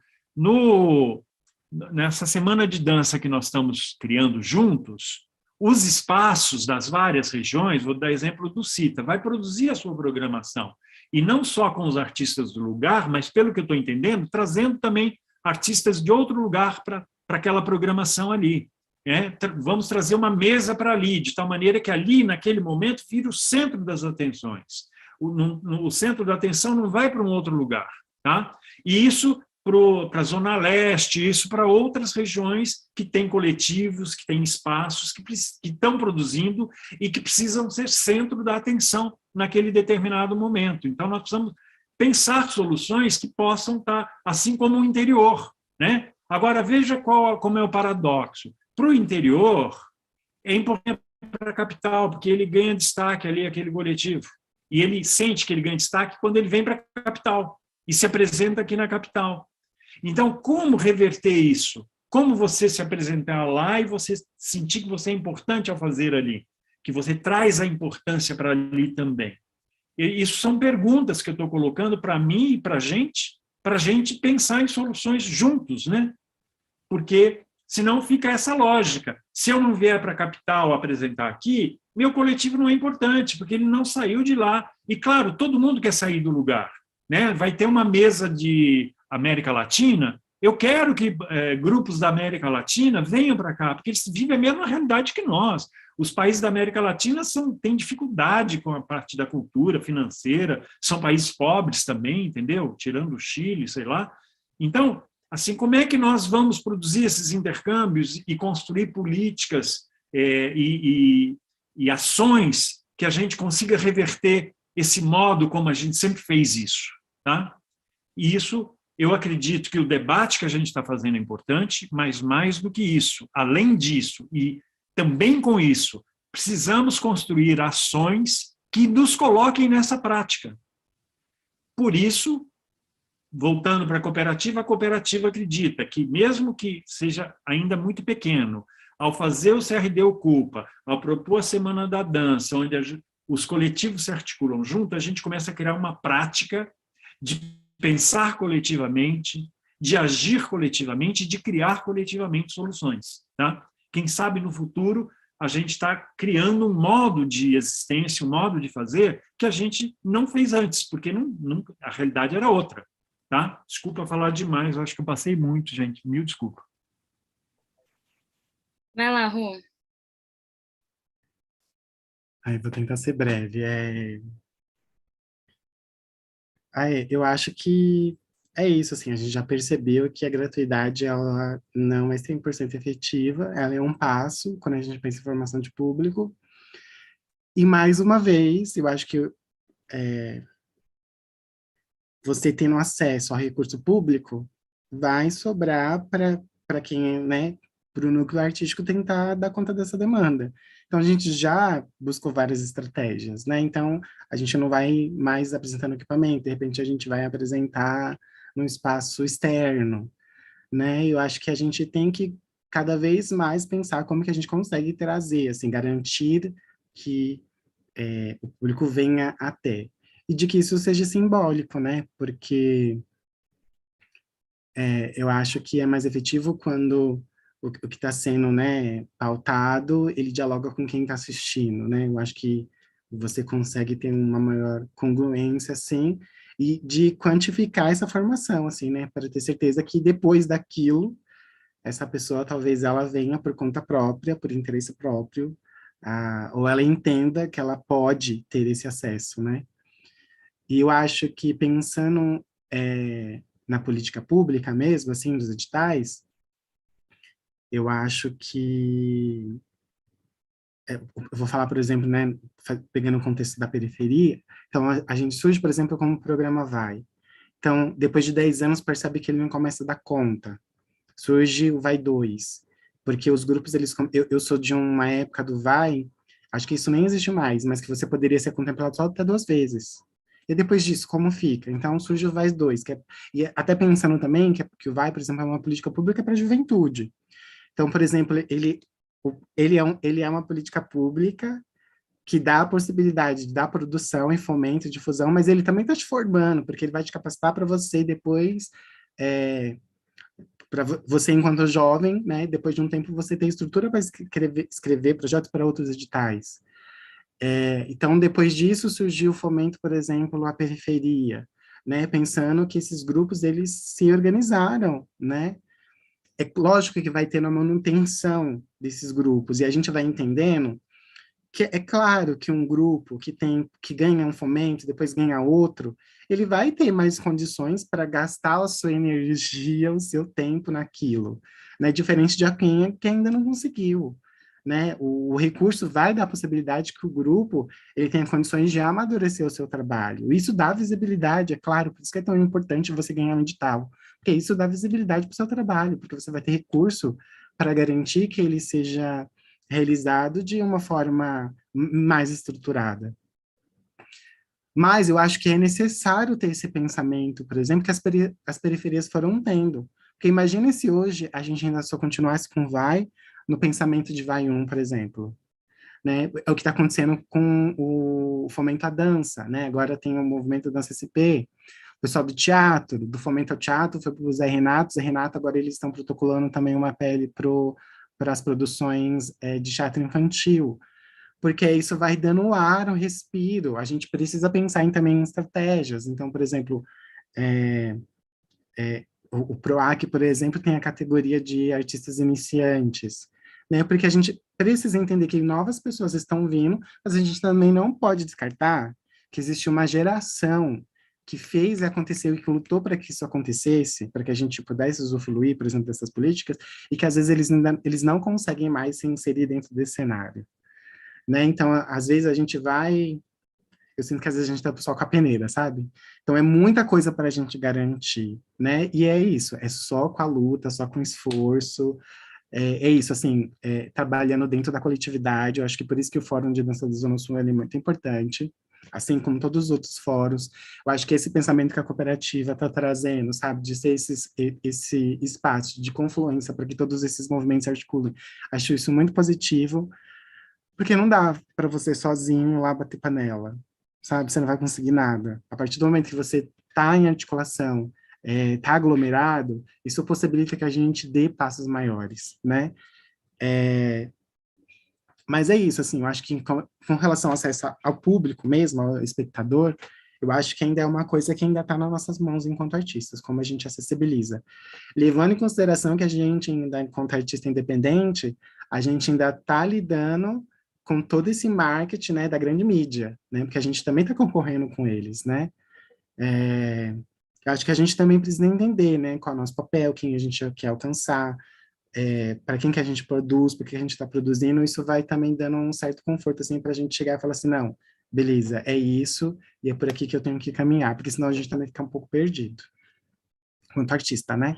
nessa semana de dança que nós estamos criando juntos, os espaços das várias regiões, vou dar exemplo do CITA, vai produzir a sua programação. E não só com os artistas do lugar, mas, pelo que eu estou entendendo, trazendo também artistas de outro lugar para aquela programação ali. Vamos trazer uma mesa para ali, de tal maneira que ali, naquele momento, vira o centro das atenções. O centro da atenção não vai para um outro lugar. Tá? E isso para a Zona Leste, isso para outras regiões que têm coletivos, que têm espaços, que estão produzindo e que precisam ser centro da atenção naquele determinado momento. Então, nós precisamos pensar soluções que possam estar, assim como o interior, né? Agora, veja como é o paradoxo. Para o interior, é importante para a capital, porque ele ganha destaque ali, aquele coletivo. E ele sente que ele ganha destaque quando ele vem para a capital e se apresenta aqui na capital. Então, como reverter isso? Como você se apresentar lá e você sentir que você é importante ao fazer ali? Que você traz a importância para ali também? E isso são perguntas que eu estou colocando para mim e para a gente pensar em soluções juntos, né? Porque senão fica essa lógica. Se eu não vier para a capital apresentar aqui, meu coletivo não é importante, porque ele não saiu de lá. E, claro, todo mundo quer sair do lugar, né? Vai ter uma mesa de América Latina, eu quero que grupos da América Latina venham para cá, porque eles vivem a mesma realidade que nós. Os países da América Latina têm dificuldade com a parte da cultura financeira, são países pobres também, entendeu? Tirando o Chile, sei lá. Então, assim, como é que nós vamos produzir esses intercâmbios e construir políticas e ações que a gente consiga reverter esse modo como a gente sempre fez isso, tá? E isso, eu acredito que o debate que a gente está fazendo é importante, mas mais do que isso, além disso, e também com isso, precisamos construir ações que nos coloquem nessa prática. Por isso, voltando para a cooperativa acredita que, mesmo que seja ainda muito pequeno, ao fazer o CRD Ocupa, ao propor a Semana da Dança, onde os coletivos se articulam junto, a gente começa a criar uma prática de pensar coletivamente, de agir coletivamente, de criar coletivamente soluções. Tá? Quem sabe no futuro a gente está criando um modo de existência, um modo de fazer que a gente não fez antes, porque a realidade era outra. Tá? Desculpa falar demais, eu acho que eu passei muito, gente. Mil desculpa. Vai lá, Rô. Vou tentar ser breve. Eu acho que é isso, assim, a gente já percebeu que a gratuidade, ela não é 100% efetiva, ela é um passo quando a gente pensa em formação de público, e mais uma vez, eu acho que você tendo acesso ao recurso público, vai sobrar para quem, né, para o núcleo artístico tentar dar conta dessa demanda. Então, a gente já buscou várias estratégias, né? Então, a gente não vai mais apresentando equipamento, de repente a gente vai apresentar num espaço externo, né? Eu acho que a gente tem que cada vez mais pensar como que a gente consegue trazer, assim, garantir que o público venha até. E de que isso seja simbólico, né? Porque eu acho que é mais efetivo quando o que está sendo, né, pautado, ele dialoga com quem está assistindo, né? Eu acho que você consegue ter uma maior congruência, assim, e de quantificar essa formação, assim, né? Para ter certeza que depois daquilo, essa pessoa talvez ela venha por conta própria, por interesse próprio, ou ela entenda que ela pode ter esse acesso, né? E eu acho que pensando na política pública mesmo, assim, dos editais, eu acho que eu vou falar, por exemplo, né, pegando o contexto da periferia, então a gente surge, por exemplo, como o programa Vai. Então, depois de 10 anos, percebe que ele não começa a dar conta. surge o Vai 2, porque os grupos, eu sou de uma época do Vai, acho que isso nem existe mais, mas que você poderia ser contemplado só até 2 vezes. E depois disso, como fica? Então surge o Vai 2, e até pensando também que o Vai, por exemplo, é uma política pública para a juventude. Então, por exemplo, ele é uma política pública que dá a possibilidade de dar produção e fomento, difusão, mas ele também está te formando, porque ele vai te capacitar para você depois, para você enquanto jovem, né, depois de um tempo você ter estrutura para escrever projetos para outros editais. Então, depois disso surgiu o fomento, por exemplo, à periferia, né, pensando que esses grupos, eles se organizaram, né, é lógico que vai ter uma manutenção desses grupos, e a gente vai entendendo que é claro que um grupo que ganha um fomento, depois ganha outro, ele vai ter mais condições para gastar a sua energia, o seu tempo naquilo, né? Diferente de quem que ainda não conseguiu, né? O recurso vai dar a possibilidade que o grupo ele tenha condições de amadurecer o seu trabalho. Isso dá visibilidade, é claro, por isso que é tão importante você ganhar um edital, porque isso dá visibilidade para o seu trabalho, porque você vai ter recurso para garantir que ele seja realizado de uma forma mais estruturada. Mas eu acho que é necessário ter esse pensamento, por exemplo, que as periferias foram tendo. Porque imagine se hoje a gente ainda só continuasse com vai no pensamento de vai um, por exemplo. Né? É o que está acontecendo com o Fomento à Dança, né? Agora tem o movimento Dança SP, o pessoal do teatro, do Fomento ao Teatro, foi para o Zé Renato agora eles estão protocolando também uma pele para as produções de teatro infantil, porque isso vai dando o ar, o respiro. A gente precisa pensar também em estratégias. Então, por exemplo, o PROAC, por exemplo, tem a categoria de artistas iniciantes, né? Porque a gente precisa entender que novas pessoas estão vindo, mas a gente também não pode descartar que existe uma geração que fez e aconteceu e que lutou para que isso acontecesse, para que a gente pudesse usufruir, por exemplo, dessas políticas, e que às vezes eles não conseguem mais se inserir dentro desse cenário, né? Então, às vezes a gente vai, eu sinto que às vezes a gente tá só com a peneira, sabe? Então é muita coisa para a gente garantir, né? E é isso, é só com a luta, só com esforço, é isso, assim, trabalhando dentro da coletividade. Eu acho que por isso que o Fórum de Dança da Zona Sul é muito importante, assim como todos os outros fóruns. Eu acho que esse pensamento que a cooperativa está trazendo, sabe, de ser esse espaço de confluência para que todos esses movimentos se articulem, acho isso muito positivo, porque não dá para você sozinho lá bater panela, sabe? Você não vai conseguir nada. A partir do momento que você está em articulação, está aglomerado, isso possibilita que a gente dê passos maiores, né? Mas é isso, assim, eu acho que com relação ao acesso ao público mesmo, ao espectador, eu acho que ainda é uma coisa que ainda está nas nossas mãos enquanto artistas, como a gente acessibiliza. Levando em consideração que a gente ainda, enquanto artista independente, a gente ainda está lidando com todo esse marketing, né, da grande mídia, né, porque a gente também está concorrendo com eles, né. Eu acho que a gente também precisa entender, né, qual é o nosso papel, quem a gente quer alcançar, para quem que a gente produz, porque a gente está produzindo, isso vai também dando um certo conforto, assim, para a gente chegar e falar assim, não, beleza, é isso, e é por aqui que eu tenho que caminhar, porque senão a gente também fica um pouco perdido, quanto artista, né?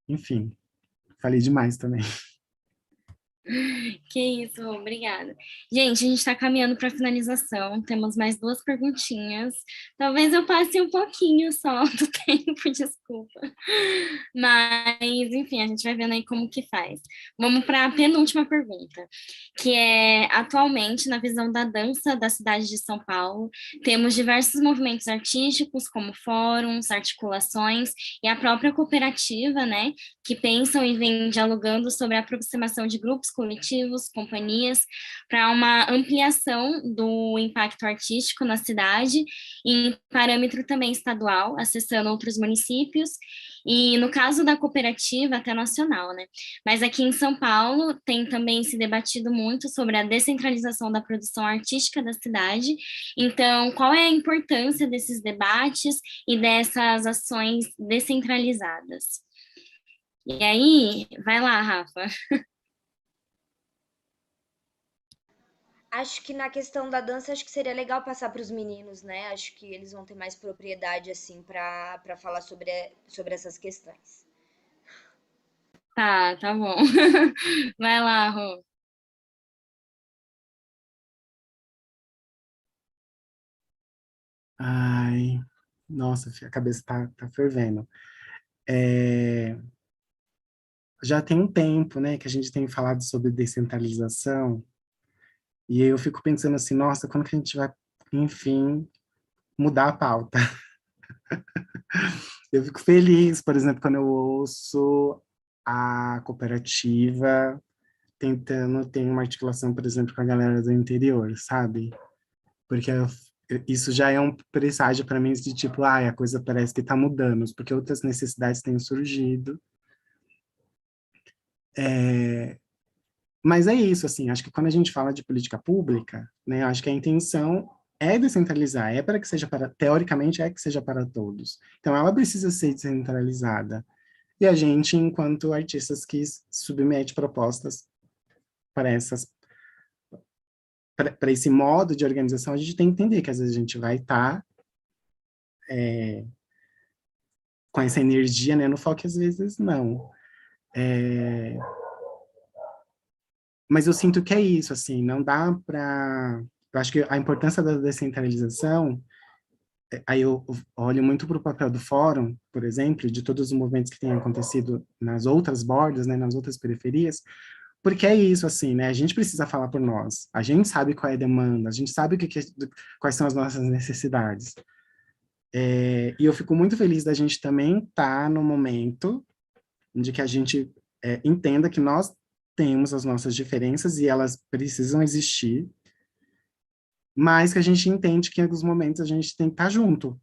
Enfim, falei demais também. Que isso, obrigada. Gente, a gente está caminhando para a finalização, temos mais 2 perguntinhas. Talvez eu passe um pouquinho só do tempo, desculpa. Mas, enfim, a gente vai vendo aí como que faz. Vamos para a penúltima pergunta, que é, atualmente, na visão da dança da cidade de São Paulo, temos diversos movimentos artísticos, como fóruns, articulações e a própria cooperativa, né, que pensam e vêm dialogando sobre a aproximação de grupos coletivos, companhias, para uma ampliação do impacto artístico na cidade, em parâmetro também estadual, acessando outros municípios, e no caso da cooperativa, até nacional, né? Mas aqui em São Paulo tem também se debatido muito sobre a descentralização da produção artística da cidade. Então, qual é a importância desses debates e dessas ações descentralizadas? E aí, vai lá, Rafa. Acho que na questão da dança, acho que seria legal passar para os meninos, né? Acho que eles vão ter mais propriedade, assim, para falar sobre essas questões. Tá bom. Vai lá, Rô. Ai, nossa, a cabeça tá fervendo. É, já tem um tempo, né, que a gente tem falado sobre descentralização, e aí eu fico pensando assim, nossa, quando que a gente vai, enfim, mudar a pauta? Eu fico feliz, por exemplo, quando eu ouço a cooperativa tentando ter uma articulação, por exemplo, com a galera do interior, sabe? Porque isso já é um presságio para mim de tipo, ai, a coisa parece que está mudando, porque outras necessidades têm surgido. Mas é isso, assim, acho que quando a gente fala de política pública, né, acho que a intenção é descentralizar, é para que seja para, teoricamente, é que seja para todos. Então, ela precisa ser descentralizada. E a gente, enquanto artistas que submete propostas para essas para esse modo de organização, a gente tem que entender que às vezes a gente vai estar com essa energia, né, no foco, às vezes não. É, mas eu sinto que é isso, assim, não dá para... Eu acho que a importância da descentralização, aí eu olho muito para o papel do fórum, por exemplo, de todos os movimentos que têm acontecido nas outras bordas, né, nas outras periferias, porque é isso, assim, né, a gente precisa falar por nós, a gente sabe qual é a demanda, a gente sabe quais são as nossas necessidades. E eu fico muito feliz da gente também estar no momento de que a gente entenda que nós temos as nossas diferenças e elas precisam existir, mas que a gente entende que em alguns momentos a gente tem que estar junto,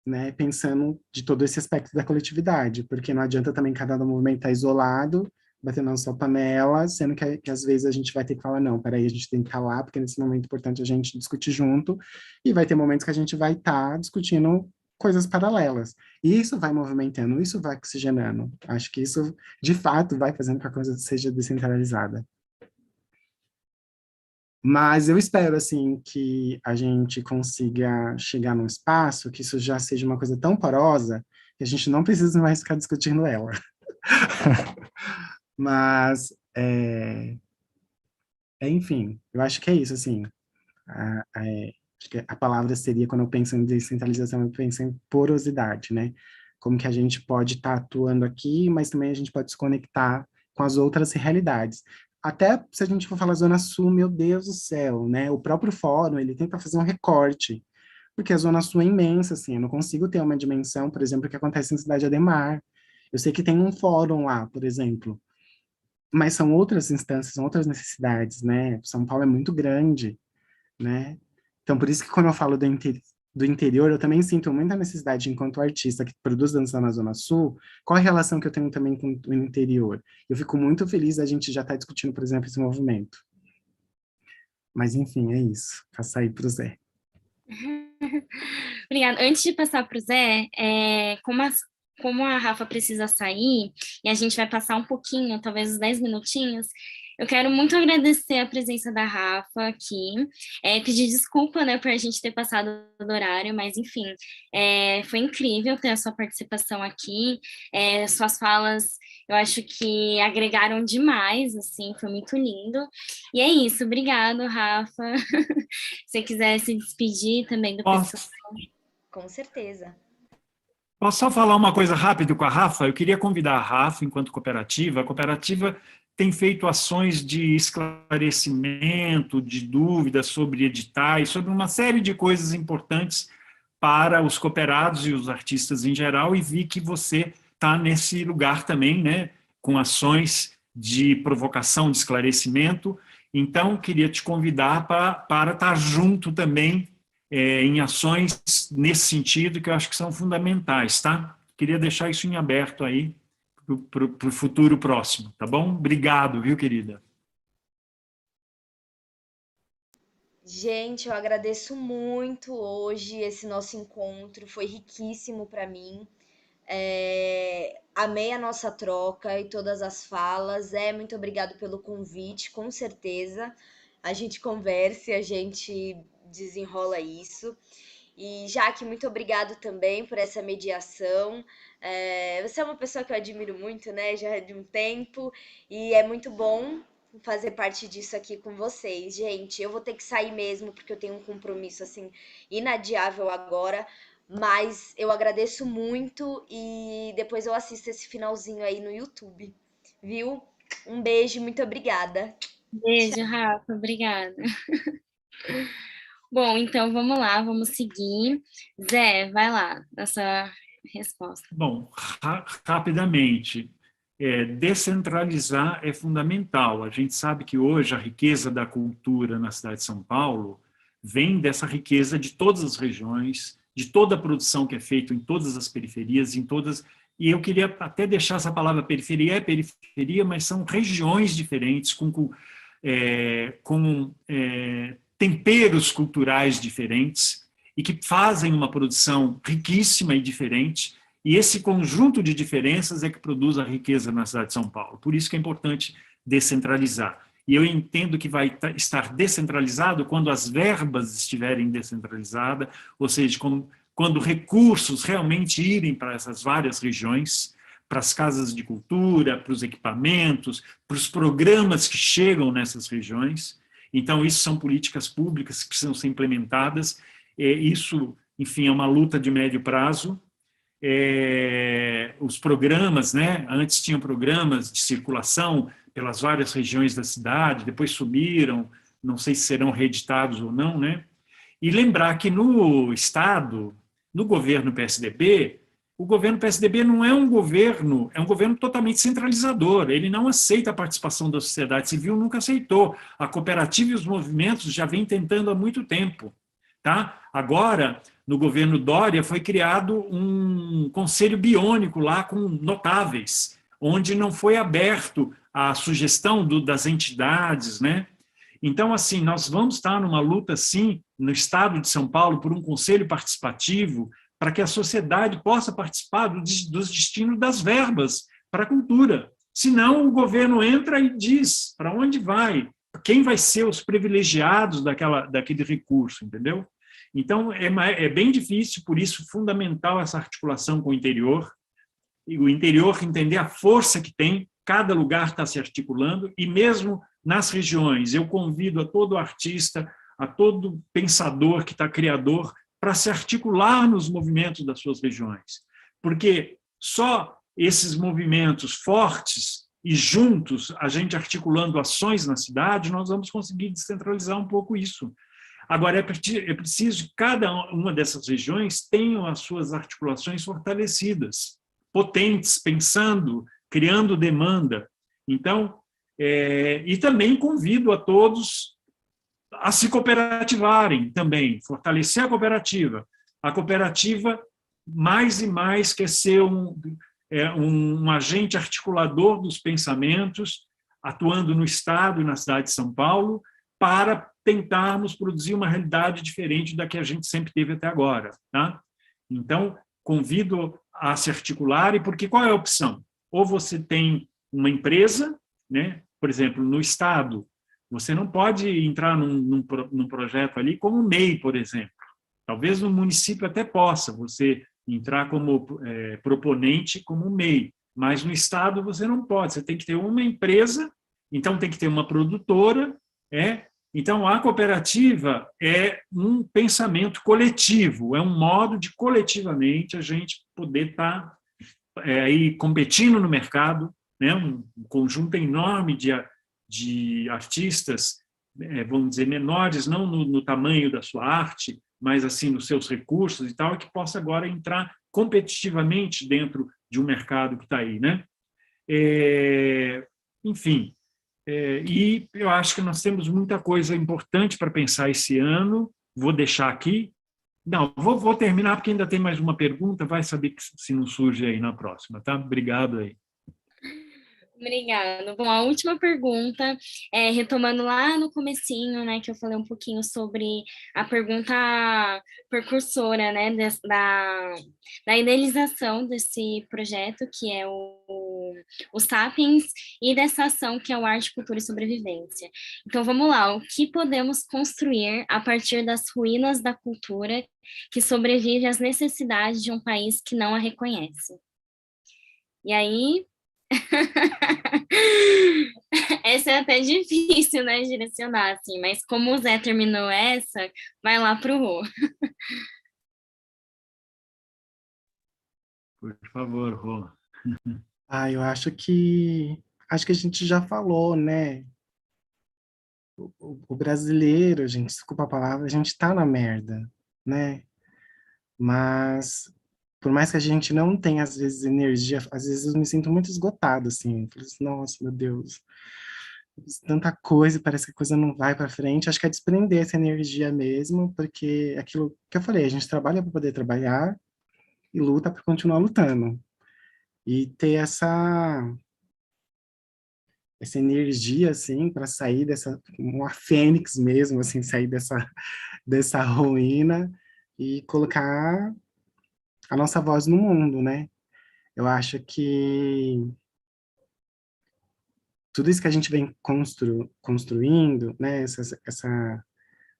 né, pensando de todo esse aspecto da coletividade, porque não adianta também cada movimento estar isolado, batendo na sua panela, sendo que às vezes a gente vai ter que falar, não, peraí, a gente tem que estar lá, porque nesse momento é importante a gente discutir junto, e vai ter momentos que a gente vai estar discutindo coisas paralelas. E isso vai movimentando, isso vai oxigenando. Acho que isso, de fato, vai fazendo com que a coisa seja descentralizada. Mas eu espero, assim, que a gente consiga chegar num espaço que isso já seja uma coisa tão porosa que a gente não precisa mais ficar discutindo ela. Mas, enfim, eu acho que é isso, assim. Acho que a palavra seria, quando eu penso em descentralização, eu penso em porosidade, né? Como que a gente pode estar atuando aqui, mas também a gente pode se conectar com as outras realidades. Até se a gente for falar Zona Sul, meu Deus do céu, né? O próprio fórum, ele tenta fazer um recorte, porque a Zona Sul é imensa, assim, eu não consigo ter uma dimensão, por exemplo, que acontece em Cidade Ademar. Eu sei que tem um fórum lá, por exemplo, mas são outras instâncias, são outras necessidades, né? São Paulo é muito grande, né? Então, por isso que quando eu falo do interior, eu também sinto muita necessidade, enquanto artista que produz dança na Zona Sul, qual a relação que eu tenho também com o interior? Eu fico muito feliz da gente já estar discutindo, por exemplo, esse movimento. Mas, enfim, é isso. Passar aí para o Zé. Obrigada. Antes de passar para o Zé, como a Rafa precisa sair, e a gente vai passar um pouquinho, talvez uns 10 minutinhos, eu quero muito agradecer a presença da Rafa aqui, pedir desculpa, né, por a gente ter passado do horário, mas enfim, foi incrível ter a sua participação aqui, suas falas eu acho que agregaram demais, assim, foi muito lindo. E é isso, obrigado, Rafa. Se você quiser se despedir também do pessoal. Posso, Com certeza. posso só falar uma coisa rápido com a Rafa? Eu queria convidar a Rafa, enquanto cooperativa. A cooperativa tem feito ações de esclarecimento, de dúvidas sobre editais, sobre uma série de coisas importantes para os cooperados e os artistas em geral, e vi que você está nesse lugar também, né, com ações de provocação, de esclarecimento. Então, queria te convidar para estar junto também em ações nesse sentido, que eu acho que são fundamentais, tá? Queria deixar isso em aberto aí para o futuro próximo, tá bom? Obrigado, viu, querida? Gente, eu agradeço muito hoje esse nosso encontro, foi riquíssimo para mim. Amei a nossa troca e todas as falas. Muito obrigado pelo convite, com certeza. A gente conversa e a gente desenrola isso. E, Jaque, muito obrigado também por essa mediação. Você é uma pessoa que eu admiro muito, né? Já de um tempo, e é muito bom fazer parte disso aqui com vocês. Gente, eu vou ter que sair mesmo, porque eu tenho um compromisso, assim, inadiável agora. Mas eu agradeço muito e depois eu assisto esse finalzinho aí no YouTube, viu? Um beijo, muito obrigada. Beijo, Rafa, obrigada. Bom, então vamos lá, vamos seguir. Zé, vai lá, essa resposta. Bom, rapidamente, descentralizar é fundamental. A gente sabe que hoje a riqueza da cultura na cidade de São Paulo vem dessa riqueza de todas as regiões, de toda a produção que é feita em todas as periferias, em todas. E eu queria até deixar essa palavra periferia, é periferia, mas são regiões diferentes, com temperos culturais diferentes e que fazem uma produção riquíssima e diferente, e esse conjunto de diferenças é que produz a riqueza na cidade de São Paulo. Por isso que é importante descentralizar. E eu entendo que vai estar descentralizado quando as verbas estiverem descentralizadas, ou seja, quando recursos realmente irem para essas várias regiões, para as casas de cultura, para os equipamentos, para os programas que chegam nessas regiões. Então, isso são políticas públicas que precisam ser implementadas. Isso, enfim, é uma luta de médio prazo. Os programas, né? Antes tinham programas de circulação pelas várias regiões da cidade, depois sumiram, não sei se serão reeditados ou não, né? E lembrar que no Estado, no governo PSDB, o governo PSDB não é um governo, é um governo totalmente centralizador, ele não aceita a participação da sociedade civil, nunca aceitou. A cooperativa e os movimentos já vêm tentando há muito tempo. Tá? Agora, no governo Dória, foi criado um conselho biônico lá com notáveis, onde não foi aberto a sugestão das entidades, né? Então, assim, nós vamos estar numa luta, sim, no Estado de São Paulo, por um conselho participativo, para que a sociedade possa participar dos destinos das verbas para a cultura. Senão, o governo entra e diz para onde vai, quem vai ser os privilegiados daquele recurso, entendeu? Então, é bem difícil, por isso, fundamental essa articulação com o interior, e o interior entender a força que tem, cada lugar está se articulando, e mesmo nas regiões, eu convido a todo artista, a todo pensador que está criador, para se articular nos movimentos das suas regiões. Porque só esses movimentos fortes e juntos, a gente articulando ações na cidade, nós vamos conseguir descentralizar um pouco isso. Agora, é preciso que cada uma dessas regiões tenham as suas articulações fortalecidas, potentes, pensando, criando demanda. Então, e também convido a todos a se cooperativarem também, fortalecer a cooperativa. A cooperativa, mais e mais, quer ser um agente articulador dos pensamentos, atuando no Estado e na cidade de São Paulo, para tentarmos produzir uma realidade diferente da que a gente sempre teve até agora. Tá? Então, convido a se articularem, porque qual é a opção? Ou você tem uma empresa, né? Por exemplo, no Estado, você não pode entrar num projeto ali como MEI, por exemplo. Talvez no município até possa você entrar como proponente como MEI, mas no Estado você não pode. Você tem que ter uma empresa, então tem que ter uma produtora. Então, a cooperativa é um pensamento coletivo, é um modo de coletivamente a gente poder estar aí competindo no mercado, né? Um conjunto enorme de artistas, vamos dizer, menores, não no tamanho da sua arte, mas assim nos seus recursos e tal, que possa agora entrar competitivamente dentro de um mercado que está aí, né? Enfim, e eu acho que nós temos muita coisa importante para pensar esse ano. Vou deixar aqui. Não, vou terminar, porque ainda tem mais uma pergunta, vai saber se não surge aí na próxima, tá? Obrigado aí. Obrigada. Bom, a última pergunta, retomando lá no comecinho, né, que eu falei um pouquinho sobre a pergunta precursora, né, da idealização desse projeto, que é o Sapiens, e dessa ação, que é o Arte, Cultura e Sobrevivência. Então, vamos lá. O que podemos construir a partir das ruínas da cultura que sobrevive às necessidades de um país que não a reconhece? E aí... Essa é até difícil, né, direcionar, assim, mas como o Zé terminou essa, vai lá pro Rô. Por favor, Rô. Ah, eu acho que a gente já falou, né? O brasileiro, gente, desculpa a palavra, a gente tá na merda, né? Mas por mais que a gente não tenha às vezes energia, às vezes eu me sinto muito esgotado assim, eu falo assim, nossa, meu Deus, eu fiz tanta coisa, parece que a coisa não vai para frente. Acho que é desprender essa energia mesmo, porque é aquilo que eu falei, a gente trabalha para poder trabalhar e luta para continuar lutando. E ter essa energia assim para sair dessa uma fênix mesmo assim, sair dessa ruína e colocar a nossa voz no mundo, né? Eu acho que tudo isso que a gente vem construindo, né?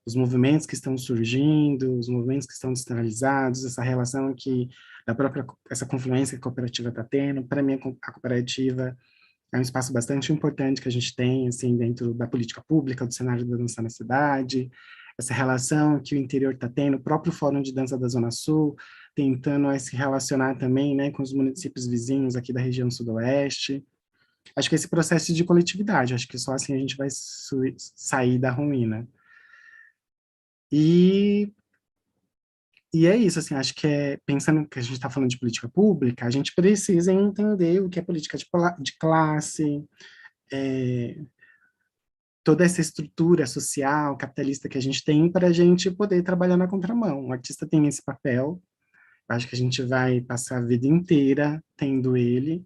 Os movimentos que estão surgindo, os movimentos que estão descentralizados, essa relação que essa confluência que a cooperativa está tendo, para mim a cooperativa é um espaço bastante importante que a gente tem, assim, dentro da política pública, do cenário da dança na cidade, essa relação que o interior está tendo, o próprio Fórum de Dança da Zona Sul, tentando se relacionar também, né, com os municípios vizinhos aqui da região sudoeste. Acho que esse processo de coletividade, acho que só assim a gente vai sair da ruína. E, e é isso, assim, acho que pensando que a gente está falando de política pública, a gente precisa entender o que é política de classe, é, toda essa estrutura social, capitalista que a gente tem para a gente poder trabalhar na contramão. O artista tem esse papel, acho que a gente vai passar a vida inteira tendo ele,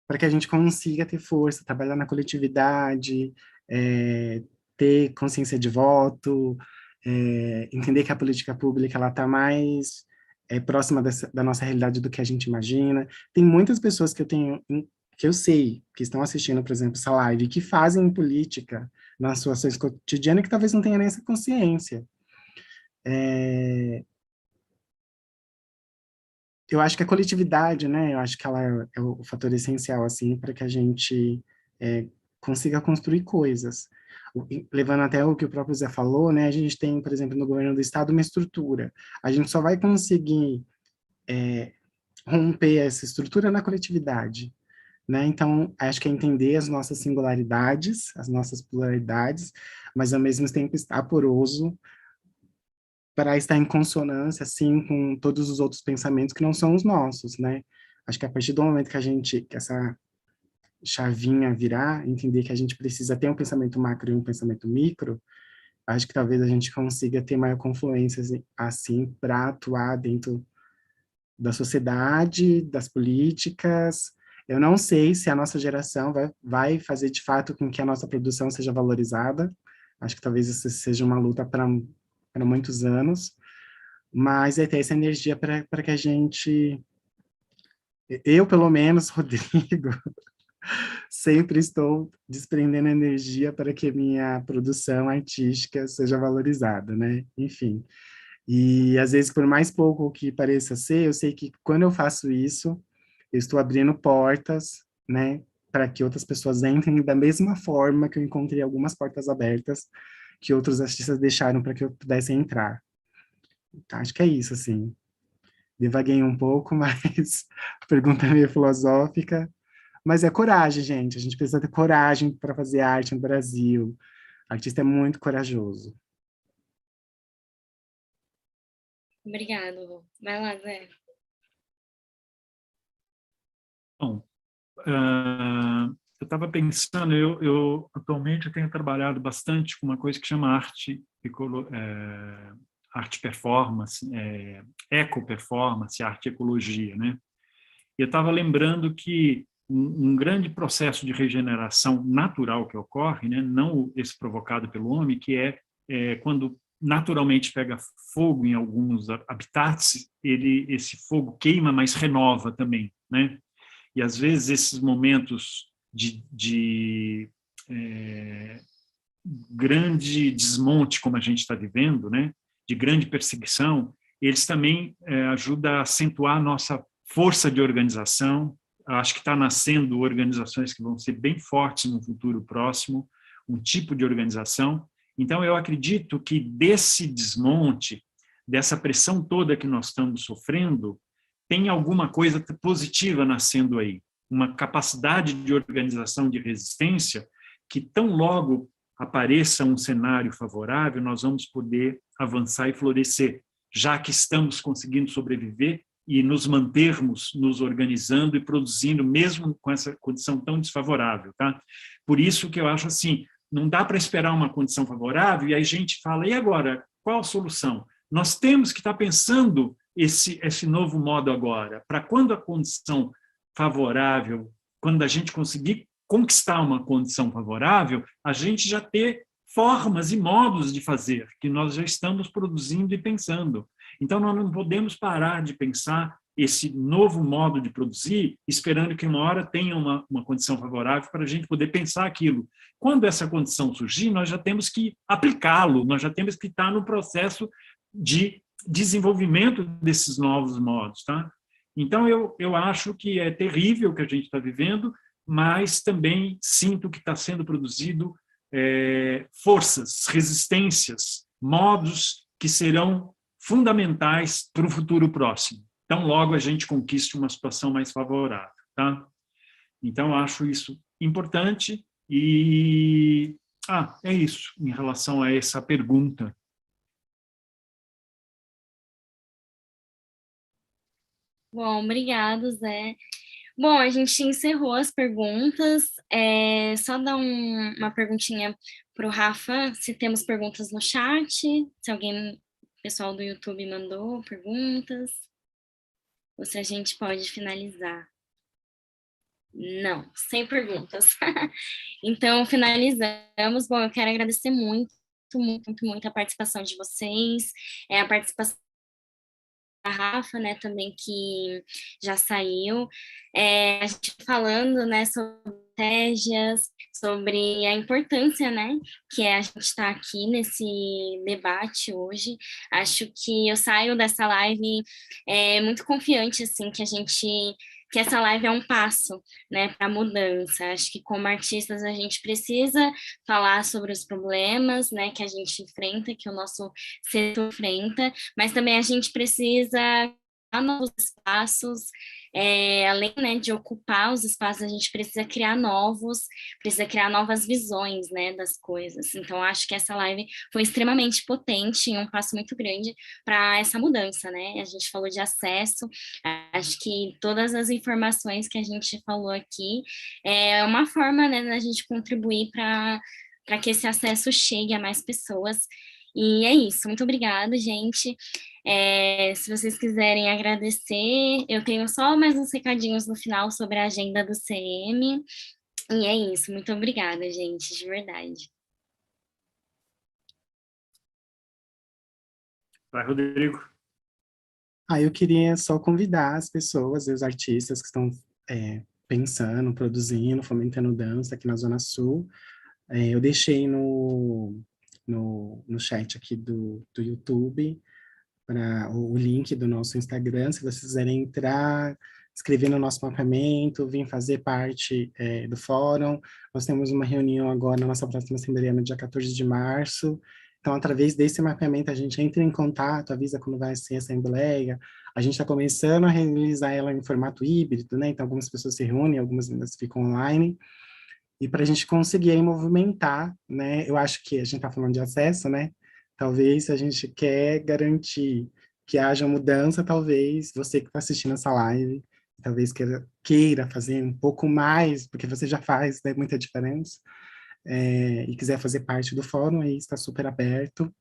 para que a gente consiga ter força, trabalhar na coletividade, ter consciência de voto, entender que a política pública ela está mais próxima da nossa realidade do que a gente imagina. Tem muitas pessoas que eu sei que estão assistindo, por exemplo, essa live, que fazem política nas suas ações cotidianas que talvez não tenham nem essa consciência. Eu acho que a coletividade, né, eu acho que ela é o fator essencial, assim, para que a gente consiga construir coisas. Levando até o que o próprio Zé falou, né, a gente tem, por exemplo, no governo do estado uma estrutura. A gente só vai conseguir romper essa estrutura na coletividade, né? Então, acho que é entender as nossas singularidades, as nossas pluralidades, mas ao mesmo tempo estar poroso para estar em consonância, assim, com todos os outros pensamentos que não são os nossos, né? Acho que a partir do momento que essa chavinha virar, entender que a gente precisa ter um pensamento macro e um pensamento micro, acho que talvez a gente consiga ter maior confluência, assim, para atuar dentro da sociedade, das políticas. Eu não sei se a nossa geração vai fazer, de fato, com que a nossa produção seja valorizada. Acho que talvez isso seja uma luta para muitos anos, mas é ter essa energia para que a gente, eu pelo menos, Rodrigo, sempre estou desprendendo energia para que minha produção artística seja valorizada, né? Enfim. E às vezes, por mais pouco que pareça ser, eu sei que quando eu faço isso, eu estou abrindo portas, né, para que outras pessoas entrem da mesma forma que eu encontrei algumas portas abertas que outros artistas deixaram para que eu pudesse entrar. Acho que é isso, assim. Devaguei um pouco, mas a pergunta é meio filosófica. Mas é coragem, gente. A gente precisa ter coragem para fazer arte no Brasil. O artista é muito corajoso. Obrigada, Rô. Vai lá, Zé. Bom, eu estava pensando, eu atualmente tenho trabalhado bastante com uma coisa que chama arte performance, eco-performance, arte ecologia, né? E eu estava lembrando que um grande processo de regeneração natural que ocorre, né, não esse provocado pelo homem, que é quando naturalmente pega fogo em alguns habitats, esse fogo queima, mas renova também, né? E às vezes esses momentos de grande desmonte, como a gente está vivendo, né, de grande perseguição, eles também ajudam a acentuar a nossa força de organização. Acho que está nascendo organizações que vão ser bem fortes no futuro próximo, um tipo de organização. Então, eu acredito que desse desmonte, dessa pressão toda que nós estamos sofrendo, tem alguma coisa positiva nascendo aí, uma capacidade de organização, de resistência, que tão logo apareça um cenário favorável, nós vamos poder avançar e florescer, já que estamos conseguindo sobreviver e nos mantermos nos organizando e produzindo, mesmo com essa condição tão desfavorável. Tá? Por isso que eu acho assim, não dá para esperar uma condição favorável e aí a gente fala, e agora, qual a solução? Nós temos que estar pensando esse novo modo agora, para quando a condição favorável, quando a gente conseguir conquistar uma condição favorável, a gente já ter formas e modos de fazer, que nós já estamos produzindo e pensando. Então, nós não podemos parar de pensar esse novo modo de produzir, esperando que uma hora tenha uma condição favorável para a gente poder pensar aquilo. Quando essa condição surgir, nós já temos que aplicá-lo, nós já temos que estar no processo de desenvolvimento desses novos modos. Tá? Então, eu acho que é terrível o que a gente está vivendo, mas também sinto que está sendo produzido forças, resistências, modos que serão fundamentais para o futuro próximo. Então, logo a gente conquiste uma situação mais favorável. Tá? Então, acho isso importante e... é isso, em relação a essa pergunta. Bom, obrigado, Zé. Bom, a gente encerrou as perguntas. Só dar uma perguntinha para o Rafa, se temos perguntas no chat, se alguém, pessoal do YouTube mandou perguntas, ou se a gente pode finalizar. Não, sem perguntas. Então, finalizamos. Bom, eu quero agradecer muito, muito, muito a participação de vocês, a participação da Rafa, né, também, que já saiu, a gente falando, né, sobre estratégias, sobre a importância, né, que é a gente estar aqui nesse debate hoje. Acho que eu saio dessa live muito confiante, assim, que essa live é um passo, né, para a mudança. Acho que como artistas a gente precisa falar sobre os problemas, né, que a gente enfrenta, que o nosso setor enfrenta, mas também a gente precisa criar novos espaços, além, né, de ocupar os espaços, a gente precisa criar novas visões, né, das coisas. Então, acho que essa live foi extremamente potente e um passo muito grande para essa mudança, né? A gente falou de acesso, acho que todas as informações que a gente falou aqui é uma forma, né, da gente contribuir para que esse acesso chegue a mais pessoas. E é isso, muito obrigada, gente. Se vocês quiserem agradecer, eu tenho só mais uns recadinhos no final sobre a agenda do CM. E é isso, muito obrigada, gente, de verdade. Vai, Rodrigo. Eu queria só convidar as pessoas, os artistas que estão pensando, produzindo, fomentando dança aqui na Zona Sul. Eu deixei no chat aqui do YouTube o link do nosso Instagram, se vocês quiserem entrar, escrever no nosso mapeamento, vir fazer parte do fórum. Nós temos uma reunião agora na nossa próxima Assembleia, no dia 14 de março. Então, através desse mapeamento, a gente entra em contato, avisa quando vai ser a Assembleia. A gente está começando a realizar ela em formato híbrido, né? Então, algumas pessoas se reúnem, algumas ainda ficam online. E para a gente conseguir aí movimentar, né? Eu acho que a gente está falando de acesso, né? Talvez se a gente quer garantir que haja mudança, talvez você que está assistindo essa live, talvez queira fazer um pouco mais, porque você já faz, né, muita diferença, e quiser fazer parte do fórum, aí está super aberto.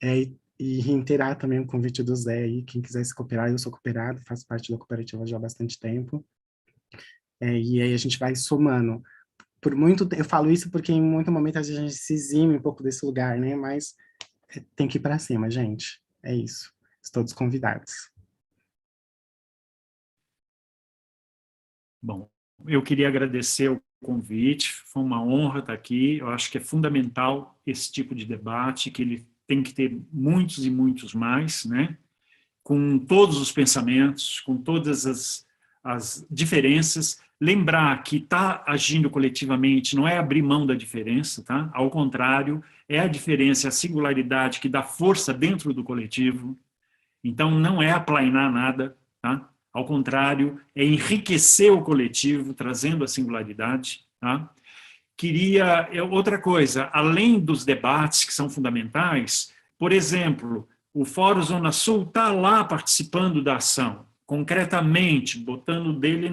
E reiterar também o convite do Zé aí, quem quiser se cooperar, eu sou cooperado, faço parte da cooperativa já há bastante tempo. E aí a gente vai somando. Eu falo isso porque em muito momento a gente se exime um pouco desse lugar, né? Mas tem que ir para cima, gente. É isso. Todos convidados. Bom, eu queria agradecer o convite, foi uma honra estar aqui. Eu acho que é fundamental esse tipo de debate, que ele tem que ter muitos e muitos mais, né? Com todos os pensamentos, com todas as diferenças. Lembrar que estar agindo coletivamente não é abrir mão da diferença, tá? Ao contrário, é a diferença, a singularidade que dá força dentro do coletivo. Então, não é aplainar nada, tá? Ao contrário, é enriquecer o coletivo, trazendo a singularidade, tá? Outra coisa, além dos debates que são fundamentais, por exemplo, o Fórum Zona Sul está lá participando da ação, concretamente, botando dele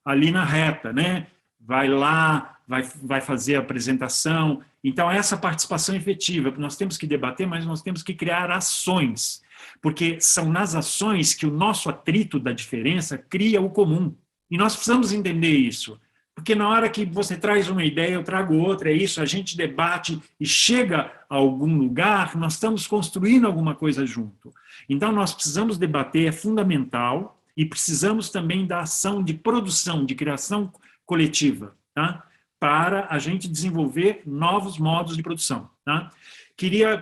ali na reta, né? Vai lá, vai fazer a apresentação. Então, essa participação efetiva, nós temos que debater, mas nós temos que criar ações, porque são nas ações que o nosso atrito da diferença cria o comum. E nós precisamos entender isso. Porque na hora que você traz uma ideia, eu trago outra, é isso, a gente debate e chega a algum lugar, nós estamos construindo alguma coisa junto. Então, nós precisamos debater, é fundamental, e precisamos também da ação de produção, de criação coletiva, tá? Para a gente desenvolver novos modos de produção. Tá? Queria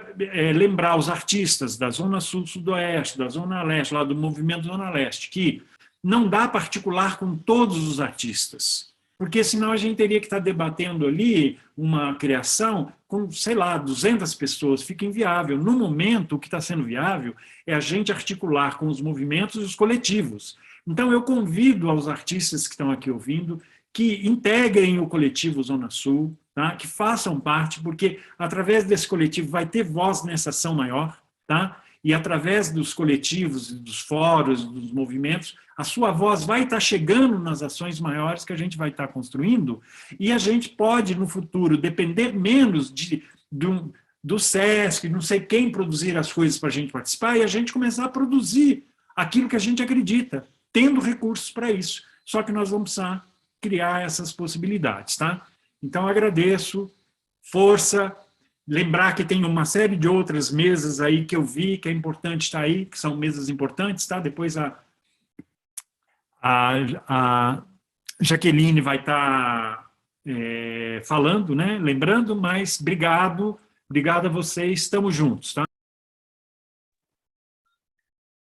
lembrar os artistas da Zona Sul, Sudoeste, da Zona Leste, lá do Movimento Zona Leste, que não dá para articular com todos os artistas, porque senão a gente teria que estar debatendo ali uma criação com, sei lá, 200 pessoas, fica inviável. No momento, o que está sendo viável é a gente articular com os movimentos e os coletivos. Então, eu convido aos artistas que estão aqui ouvindo que integrem o coletivo Zona Sul, tá? Que façam parte, porque através desse coletivo vai ter voz nessa ação maior, tá? E através dos coletivos, dos fóruns, dos movimentos, a sua voz vai estar chegando nas ações maiores que a gente vai estar construindo, e a gente pode, no futuro, depender menos do SESC, não sei quem produzir as coisas para a gente participar, e a gente começar a produzir aquilo que a gente acredita, tendo recursos para isso. Só que nós vamos precisar criar essas possibilidades, tá? Então, agradeço, força, lembrar que tem uma série de outras mesas aí que eu vi, que é importante estar aí, que são mesas importantes, tá? Depois a Jaqueline vai estar falando, né? Lembrando, mas obrigado a vocês, estamos juntos, tá?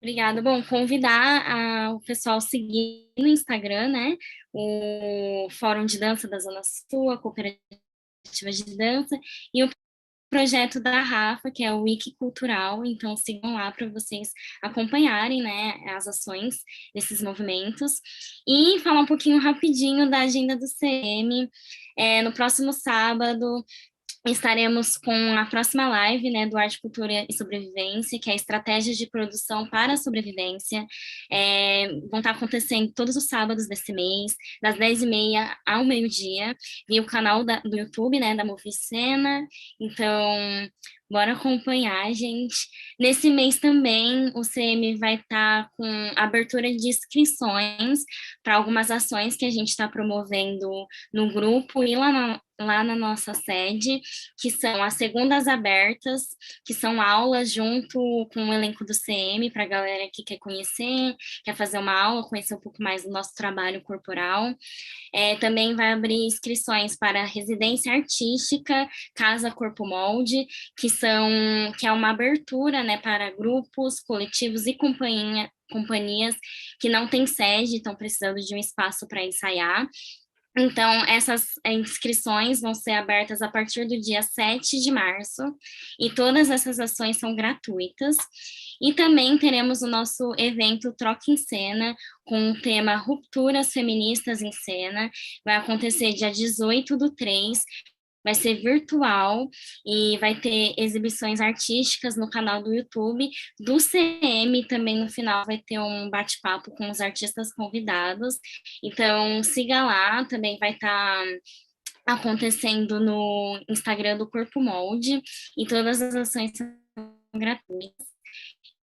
Obrigada. Bom, convidar o pessoal a seguir no Instagram, né? O Fórum de Dança da Zona Sul, a Cooperativa de Dança, e o projeto da Rafa, que é o Wiki Cultural, então sigam lá para vocês acompanharem, né, as ações desses movimentos. E falar um pouquinho rapidinho da agenda do CM. No próximo sábado, estaremos com a próxima live, né, do Arte, Cultura e Sobrevivência, que é Estratégias de Produção para a Sobrevivência. Vão estar acontecendo todos os sábados desse mês, das 10h30 ao meio-dia, via o canal do YouTube, né, da Moficena. Então, bora acompanhar, gente. Nesse mês também, o CM vai estar com abertura de inscrições para algumas ações que a gente está promovendo no grupo e lá na nossa sede, que são as segundas abertas, que são aulas junto com o elenco do CM, para a galera que quer conhecer, quer fazer uma aula, conhecer um pouco mais do nosso trabalho corporal. Também vai abrir inscrições para residência artística, Casa Corpo Molde, que é uma abertura, né, para grupos, coletivos e companhias que não têm sede, estão precisando de um espaço para ensaiar. Então, essas inscrições vão ser abertas a partir do dia 7 de março, e todas essas ações são gratuitas. E também teremos o nosso evento Troca em Cena, com o tema Rupturas Feministas em Cena. Vai acontecer dia 18/3, vai ser virtual e vai ter exibições artísticas no canal do YouTube do CM. Também no final vai ter um bate-papo com os artistas convidados. Então, siga lá, também vai estar acontecendo no Instagram do Corpo Molde, e todas as ações são gratuitas.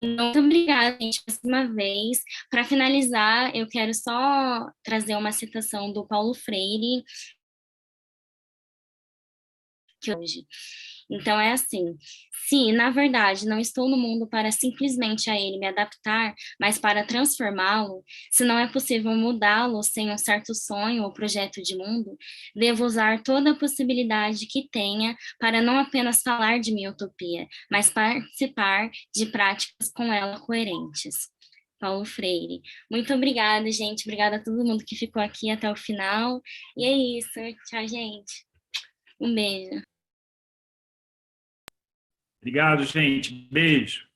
Muito obrigada, gente, mais uma vez. Para finalizar, eu quero só trazer uma citação do Paulo Freire, que hoje. Então é assim: se, na verdade, não estou no mundo para simplesmente a ele me adaptar, mas para transformá-lo, se não é possível mudá-lo sem um certo sonho ou projeto de mundo, devo usar toda a possibilidade que tenha para não apenas falar de minha utopia, mas participar de práticas com ela coerentes. Paulo Freire. Muito obrigada, gente. Obrigada a todo mundo que ficou aqui até o final. E é isso. Tchau, gente. Um beijo. Obrigado, gente. Beijo.